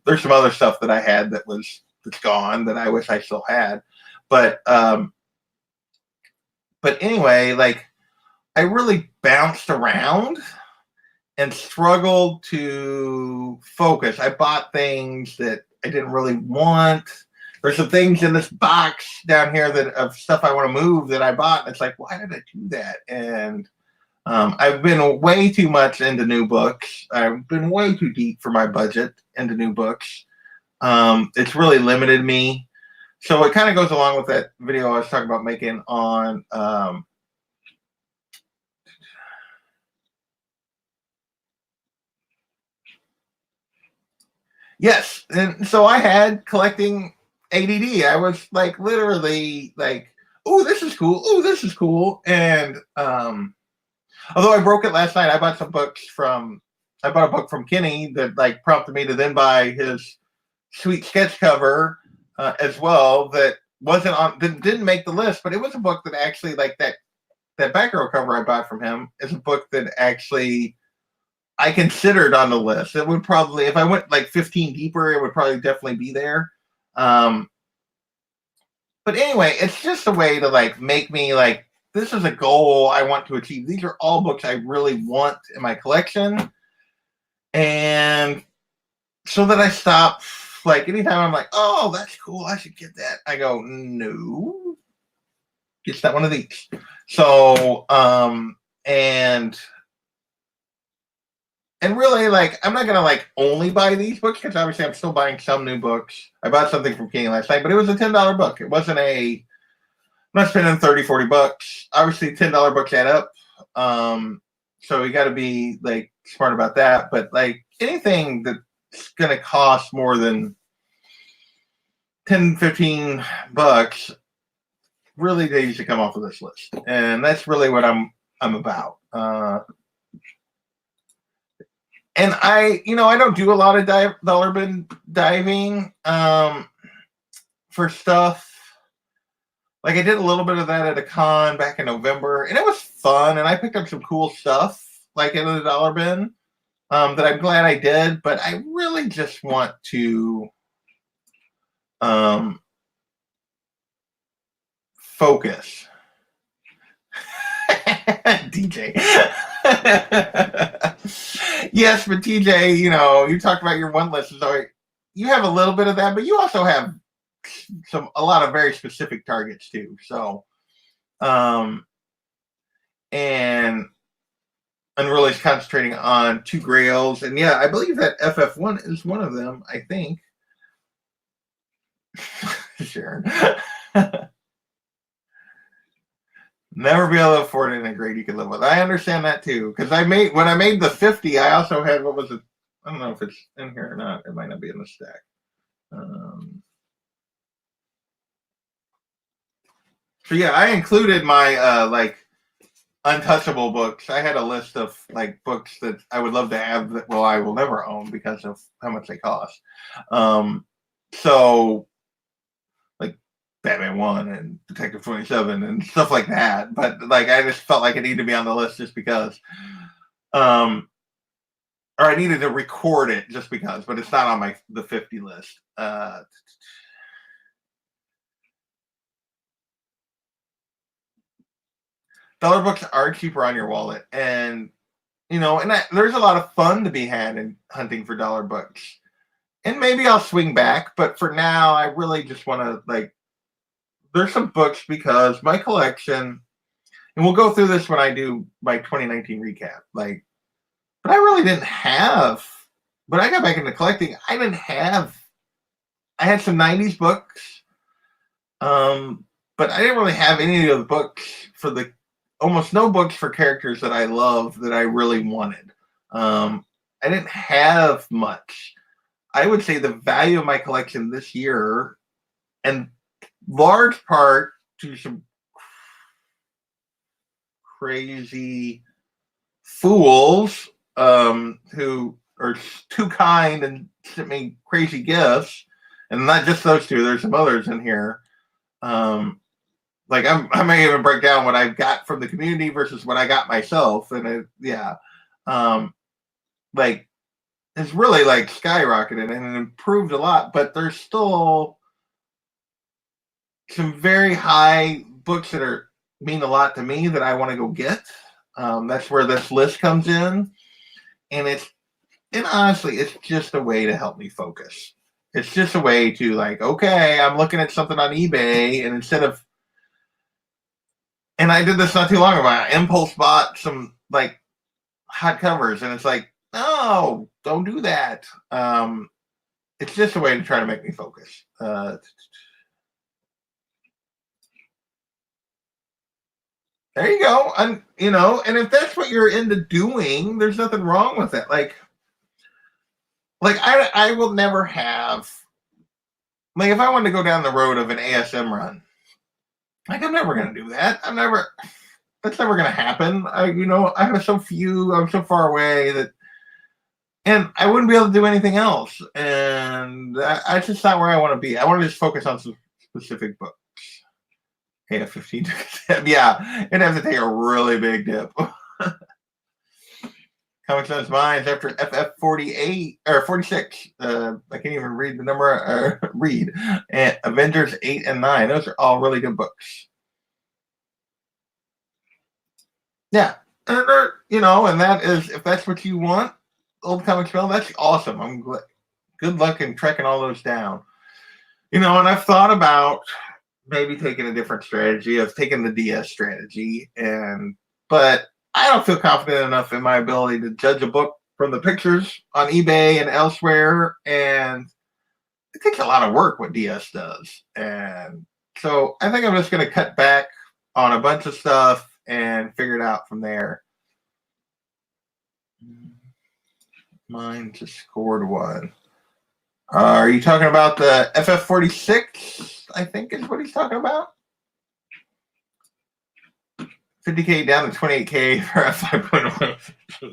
there's some other stuff that I had that's gone that I wish I still had. But anyway, like I really bounced around and struggled to focus. I bought things that I didn't really want. There's some things in this box down here that of stuff I want to move that I bought. And it's like, why did I do that? And I've been way too much into new books. I've been way too deep for my budget into new books. It's really limited me. So it kind of goes along with that video I was talking about making on yes. And so I had collecting ADD. I was like literally like, oh, this is cool. Oh, this is cool. And although I broke it last night, I bought I bought a book from Kenny that like prompted me to then buy his sweet sketch cover as well. That wasn't on, didn't make the list, but it was a book that actually like that back row cover I bought from him is a book that actually I considered on the list. It would probably, if I went like 15 deeper, it would probably definitely be there. But anyway, it's just a way to like make me like, this is a goal I want to achieve. These are all books I really want in my collection. And so that I stop, like anytime I'm like, oh, that's cool, I should get that, I go, no, it's not one of these. So, and really, like, I'm not gonna like only buy these books because obviously I'm still buying some new books. I bought something from King last night, but it was a $10 book. It wasn't I'm not spending 30, 40 bucks. Obviously, $10 books add up. So you got to be like smart about that. But like anything that's gonna cost more than 10, 15 bucks really needs to come off of this list, and that's really what I'm about. And I don't do a lot of dollar bin diving for stuff. Like I did a little bit of that at a con back in November, and it was fun. And I picked up some cool stuff like in the dollar bin that I'm glad I did. But I really just want to focus. DJ. Yes, but TJ, you talked about your one list. So you have a little bit of that, but you also have a lot of very specific targets too. So, and really concentrating on 2 grails. And yeah, I believe that FF1 is one of them, I think. Sharon. Never be able to afford it in a grade you can live with. I understand that too. Because when I made the 50, I also had, what was it? I don't know if it's in here or not. It might not be in the stack. So yeah, I included my like untouchable books. I had a list of like books that I would love to have that I will never own because of how much they cost. So like Batman 1 and Detective 27 and stuff like that. But like I just felt like it needed to be on the list just because. Or I needed to record it just because, but it's not on the 50 list. Dollar books are cheaper on your wallet, and there's a lot of fun to be had in hunting for dollar books. And maybe I'll swing back, but for now, I really just want to like. There's some books because my collection, and we'll go through this when I do my 2019 recap. Like, but I really didn't have. When I got back into collecting, I didn't have. I had some 90s books, but I didn't really have any of the books for almost no books for characters that I love that I really wanted. I didn't have much. I would say the value of my collection this year, and large part to some crazy fools who are too kind and sent me crazy gifts, and not just those two. There's some others in here. Like I may even break down what I got from the community versus what I got myself, and like it's really like skyrocketed and it improved a lot. But there's still some very high books that mean a lot to me that I want to go get. That's where this list comes in, and honestly, it's just a way to help me focus. It's just a way to like, okay, I'm looking at something on eBay, and instead of, and I did this not too long ago, I impulse bought some like hot covers, and it's like, no, don't do that. It's just a way to try to make me focus. There you go. And and if that's what you're into doing, there's nothing wrong with it. Like I will never have, like, if I wanted to go down the road of an ASM run, like I'm never gonna do that. That's never gonna happen. I have so few, I'm so far away that, and I wouldn't be able to do anything else. And that's just not where I want to be. I want to just focus on some specific books. AF15 yeah, it'd have to take a really big dip. Comic Sans Minds after FF48 or 46. I can't even read the number. Read and Avengers 8 and 9. Those are all really good books. Yeah, and and that is, if that's what you want, Old Comic Spell. That's awesome. I'm glad. Good luck in tracking all those down. And I've thought about maybe taking a different strategy of taking the DS strategy, but I don't feel confident enough in my ability to judge a book from the pictures on eBay and elsewhere, and it takes a lot of work what DS does. And so I think I'm just going to cut back on a bunch of stuff and figure it out from there. Mine just scored one. Are you talking about the FF46? I think is what he's talking about. 50K down to 28K for F5.1.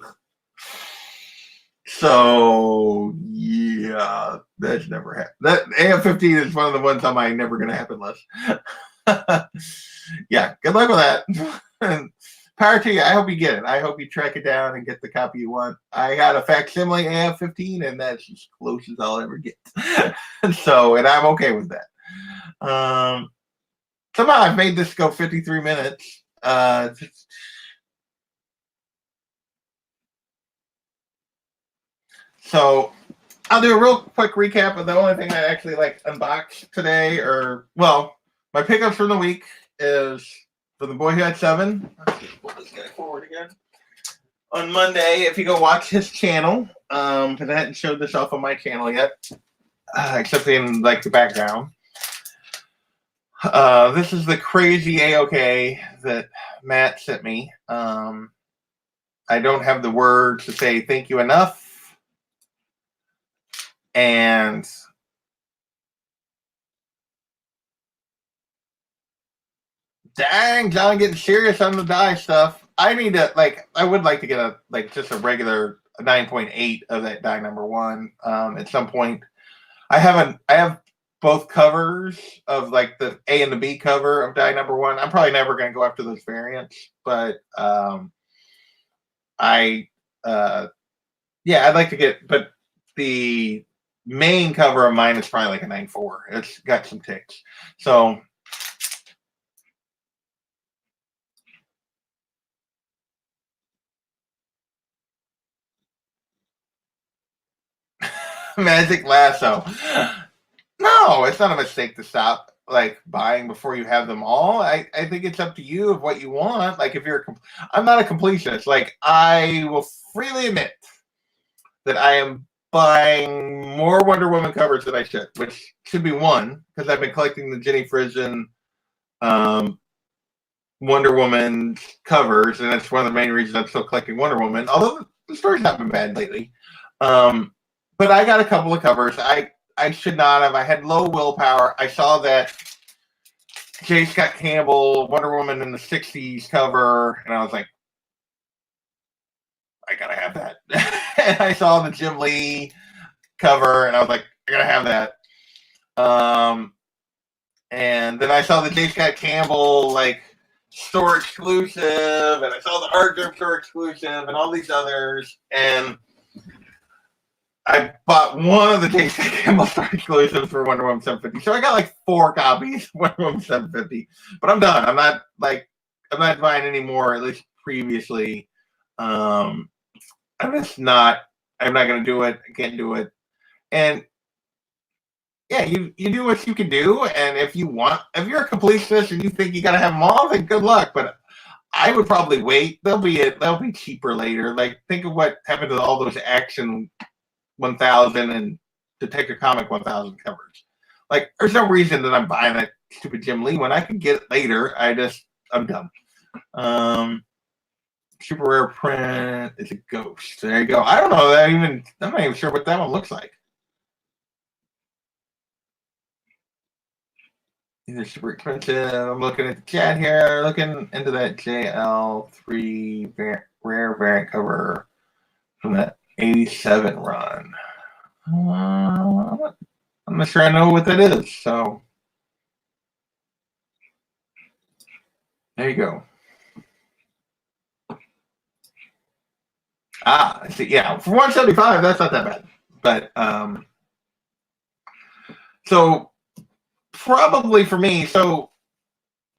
So yeah, that's never happened. That AF15 is one of the ones on my never gonna happen list. Yeah, good luck with that. And power to you. I hope you get it. I hope you track it down and get the copy you want. I got a facsimile AF15, and that's as close as I'll ever get. So, and I'm okay with that. Somehow I've made this go 53 minutes. So I'll do a real quick recap of the only thing I actually unboxed today, my pickups from the week is for the boy who had 7. Let's just pull this guy forward again. On Monday, if you go watch his channel, because I hadn't showed this off on my channel yet, except in the background. This is the crazy AOK that Matt sent me. I don't have the words to say thank you enough. And dang, John getting serious on the die stuff. I need to I would like to get just a regular 9.8 of that die number 1 at some point. I have both covers of the A and the B cover of die number 1. I'm probably never going to go after those variants, but I'd like to get, but the main cover of mine is probably a 9.4. It's got some ticks. So Magic Lasso. No, it's not a mistake to stop buying before you have them all. I think it's up to you of what you want. If you're I'm not a completionist. I will freely admit that I am buying more Wonder Woman covers than I should, which should be 1, because I've been collecting the Jenny Frison Wonder Woman covers, and that's one of the main reasons I'm still collecting Wonder Woman, although the story's not been bad lately. But I got a couple of covers. I should not have. I had low willpower. I saw that J. Scott Campbell, Wonder Woman in the 60s cover, and I was like, I gotta have that. And I saw the Jim Lee cover, and I was like, I gotta have that. And then I saw the J. Scott Campbell like store exclusive, and I saw the Art Germ store exclusive, and all these others, and I bought one of the J. Scott Campbell store exclusives for Wonder Woman 750. So I got like 4 copies of Wonder Woman 750, but I'm done. I'm not buying any more, at least previously. I'm not going to do it. I can't do it. And yeah, you do what you can do. And if you're a completionist and you think you got to have them all, then good luck. But I would probably wait. They'll be cheaper later. Like, think of what happened to all those Action 1000 and Detective Comic 1000 covers. Like, there's no reason that I'm buying that stupid Jim Lee one. I can get it later. I'm done. Super rare print. It's a ghost. There you go. I don't know that even. I'm not even sure what that one looks like. These are super expensive. I'm looking at the chat here. Looking into that JL3 rare variant cover from that 87 run. I'm not sure I know what that is. So there you go. I see. Yeah, for 175, that's not that bad. But so probably for me, so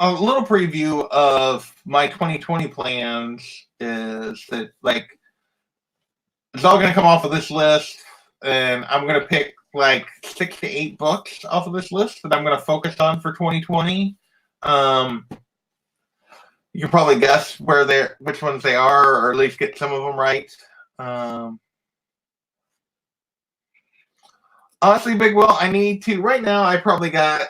a little preview of my 2020 plans is that, like, it's all going to come off of this list, and I'm going to pick like 6 to 8 books off of this list that I'm going to focus on for 2020. You can probably guess which ones they are, or at least get some of them right. Honestly, Big Will, I need to, right now, I probably got,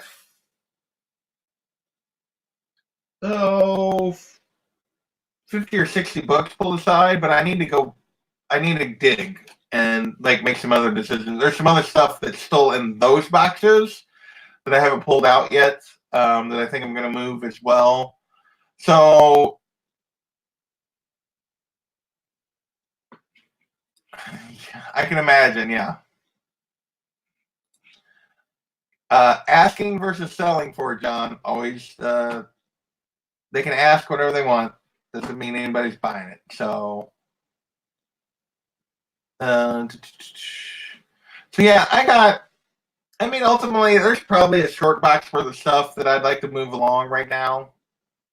50 or 60 books pulled aside, but I need to dig and like make some other decisions. There's some other stuff that's still in those boxes that I haven't pulled out yet, that I think I'm going to move as well. So I can imagine, yeah. Asking versus selling for it, John. Always, they can ask whatever they want. Doesn't mean anybody's buying it. So, yeah, ultimately, there's probably a short box worth of stuff that I'd like to move along right now.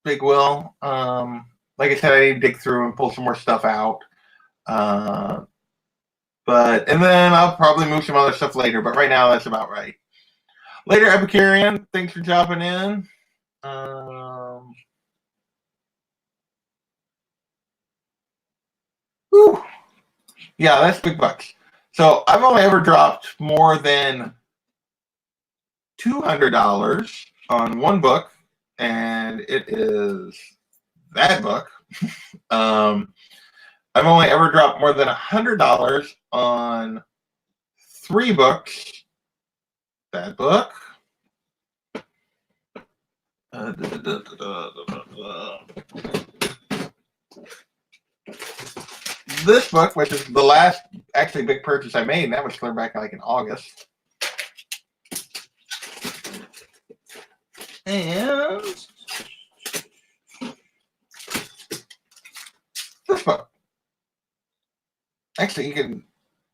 Big Will. Like I said, I need to dig through and pull some more stuff out. And then I'll probably move some other stuff later. But right now, that's about right. Later, Epicurean, thanks for jumping in. Whew. Yeah, that's big bucks. So I've only ever dropped more than $200 on one book, and it is that book. I've only ever dropped more than $100 on 3 books. That book. This book, which is the last actually big purchase I made, and that was clear back like in August. And this book. Actually, you can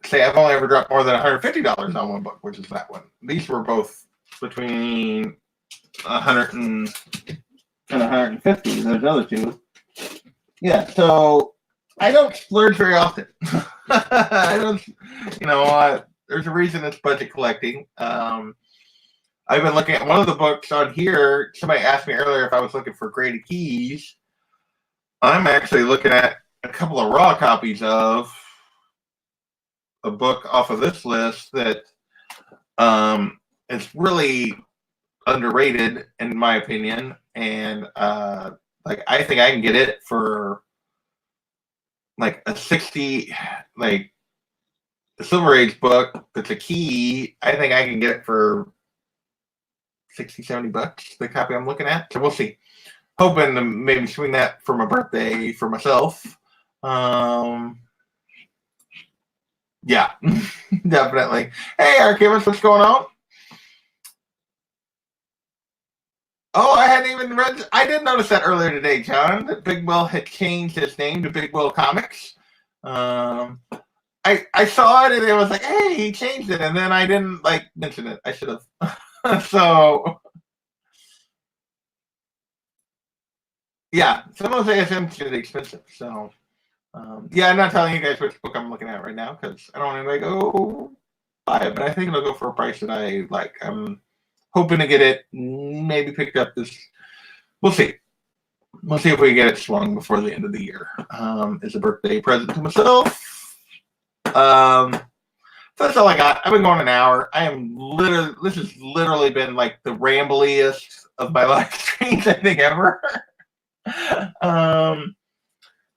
say I've only ever dropped more than $150 on one book, which is that one. These were both between 100 and 150. Those other two. Yeah, so I don't splurge very often. I don't, there's a reason it's budget collecting. I've been looking at one of the books on here. Somebody asked me earlier if I was looking for graded keys. I'm actually looking at a couple of raw copies of a book off of this list that is really underrated in my opinion, and like I think I can get it for like a 60, like the Silver Age book that's a key. I think I can get it for $60, $70, the copy I'm looking at. So we'll see. Hoping to maybe swing that for my birthday for myself. Yeah, definitely. Hey, Archimus, what's going on? Oh, I hadn't even read. I did notice that earlier today, John, that Big Will had changed his name to Big Will Comics. I saw it and it was like, hey, he changed it, and then I didn't mention it. I should have. So yeah, some of those ASM should be expensive. So yeah, I'm not telling you guys which book I'm looking at right now because I don't want anybody to go buy it, but I think it'll go for a price that I like. I'm hoping to get it maybe picked up this. We'll see. We'll see if we get it swung before the end of the year. As a birthday present to myself. So that's all I got. I've been going an hour. This has literally been like the rambliest of my live streams, I think, ever.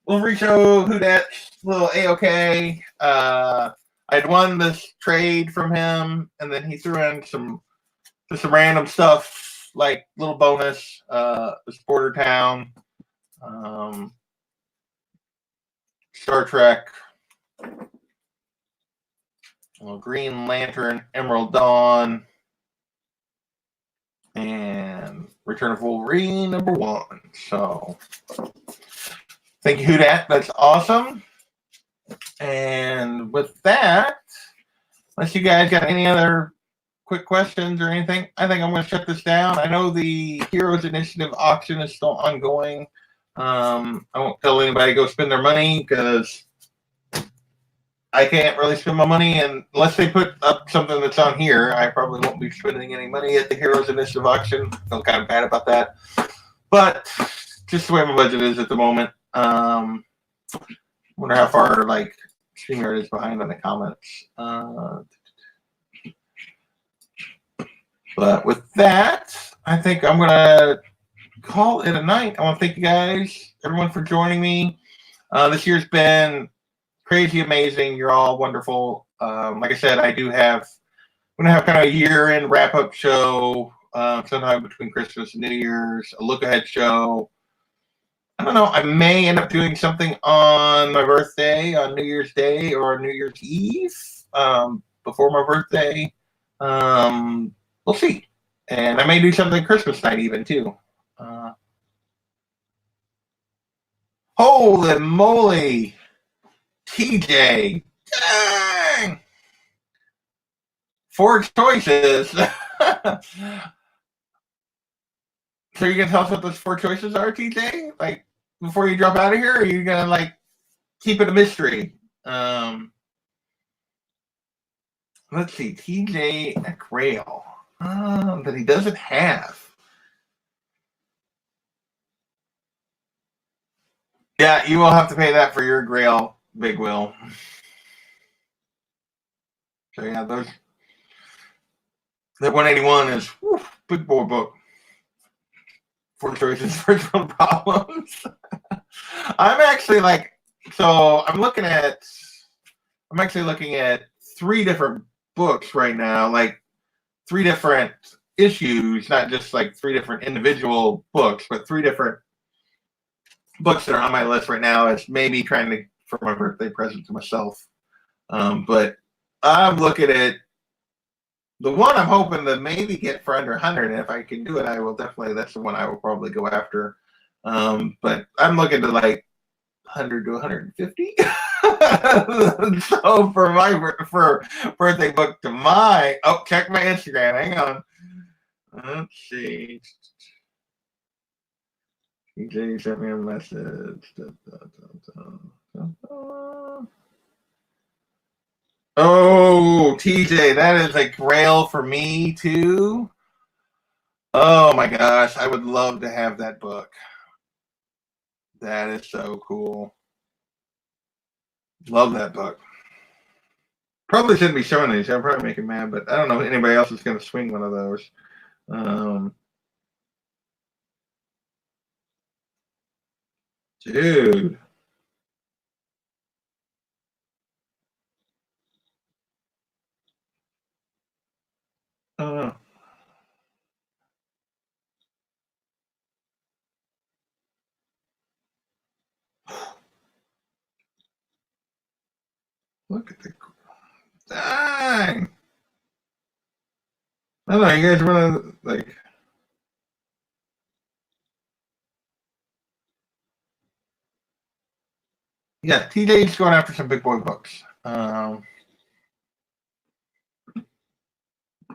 We'll re-show WhoDat's little AOK. I had won this trade from him, and then he threw in some random stuff, like little bonus, this Border Town, Star Trek, Green Lantern, Emerald Dawn, and Return of Wolverine #1. So thank you, WhoDat. That's awesome. And with that, unless you guys got any other quick questions or anything, I think I'm going to shut this down. I know the Heroes Initiative auction is still ongoing. I won't tell anybody to go spend their money because I can't really spend my money, and unless they put up something that's on here, I probably won't be spending any money at the Heroes Initiative auction. I feel kind of bad about that, but just the way my budget is at the moment. Wonder how far StreamYard is behind on the comments. But with that, I think I'm gonna call it a night. I want to thank you guys, everyone, for joining me. This year's been crazy amazing. You're all wonderful. Like I said, I'm gonna have kind of a year-end wrap-up show sometime between Christmas and New Year's, a look-ahead show. I don't know. I may end up doing something on my birthday, on New Year's Day or New Year's Eve, before my birthday. We'll see. And I may do something Christmas night even too. Holy moly, TJ! Dang! 4 choices. So you gonna tell us what those 4 choices are, TJ? Like before you drop out of here, or are you gonna keep it a mystery? Let's see, TJ a Grail that he doesn't have. Yeah, you will have to pay that for your Grail, Big Will. So yeah, that 181 is big boy book. 4 choices, first world problems. I'm actually I'm actually looking at 3 different books right now, 3 different issues, not just 3 different individual books, but 3 different books that are on my list right now as maybe trying to for my birthday present to myself. But I'm looking at the one I'm hoping to maybe get for under 100, and if I can do it, I will definitely. That's the one I will probably go after. But I'm looking to 100 to 150. So for my birthday book to check my Instagram. Hang on. Let's see. TJ sent me a message. Oh, TJ, that is a grail for me too. Oh my gosh, I would love to have that book. That is so cool. Love that book. Probably shouldn't be showing these. I'll probably make him mad, but I don't know if anybody else is going to swing one of those. Dude. Look at the dang. I don't know, you guys want to like. Yeah, TJ's going after some big boy books.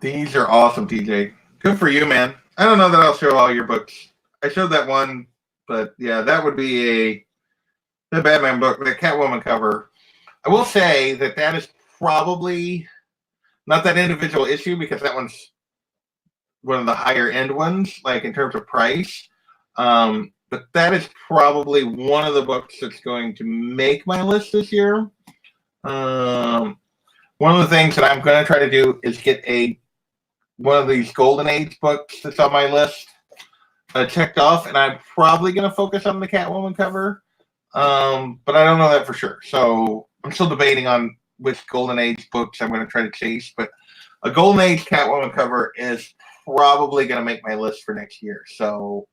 These are awesome, TJ. Good for you, man. I don't know that I'll show all your books. I showed that one, but yeah, that would be the Batman book, the Catwoman cover. I will say that is probably not that individual issue because that one's one of the higher end ones, like in terms of price. But that is probably one of the books that's going to make my list this year. One of the things that I'm going to try to do is get one of these Golden Age books that's on my list checked off, and I'm probably going to focus on the Catwoman cover, but I don't know that for sure. So I'm still debating on which Golden Age books I'm going to try to chase, but a Golden Age Catwoman cover is probably going to make my list for next year. So,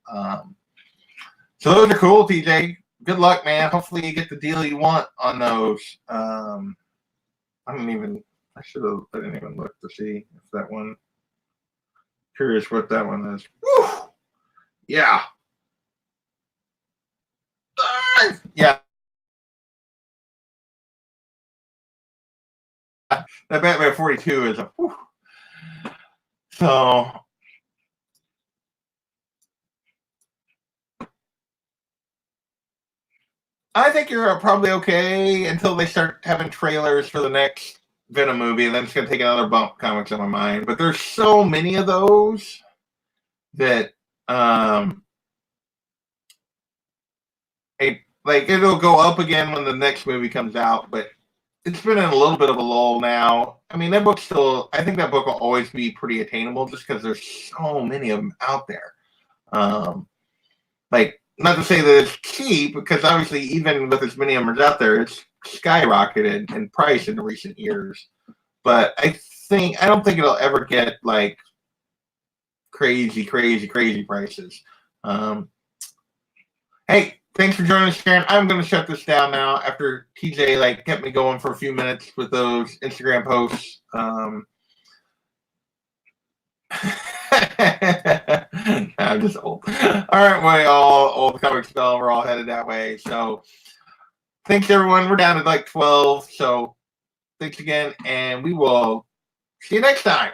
so those are cool, TJ. Good luck, man. Hopefully you get the deal you want on those. I didn't even look to see if that one. Curious what that one is. Woo! Yeah. Yeah. That Batman 42 is a whew. So I think you're probably okay until they start having trailers for the next Venom movie, and then it's going to take another bump, comics on my mind. But there's so many of those that it'll go up again when the next movie comes out, but it's been in a little bit of a lull now. I mean, that book's still, I think that book will always be pretty attainable just because there's so many of them out there. Not to say that it's cheap, because obviously even with as many numbers out there, it's skyrocketed in price in recent years. But I don't think it'll ever get like crazy prices. Hey, thanks for joining us, Sharon. I'm going to shut this down now after TJ kept me going for a few minutes with those Instagram posts. I'm just old. Aren't we all old comic spell? We're all headed that way. So thanks, everyone. We're down to 12. So thanks again, and we will see you next time.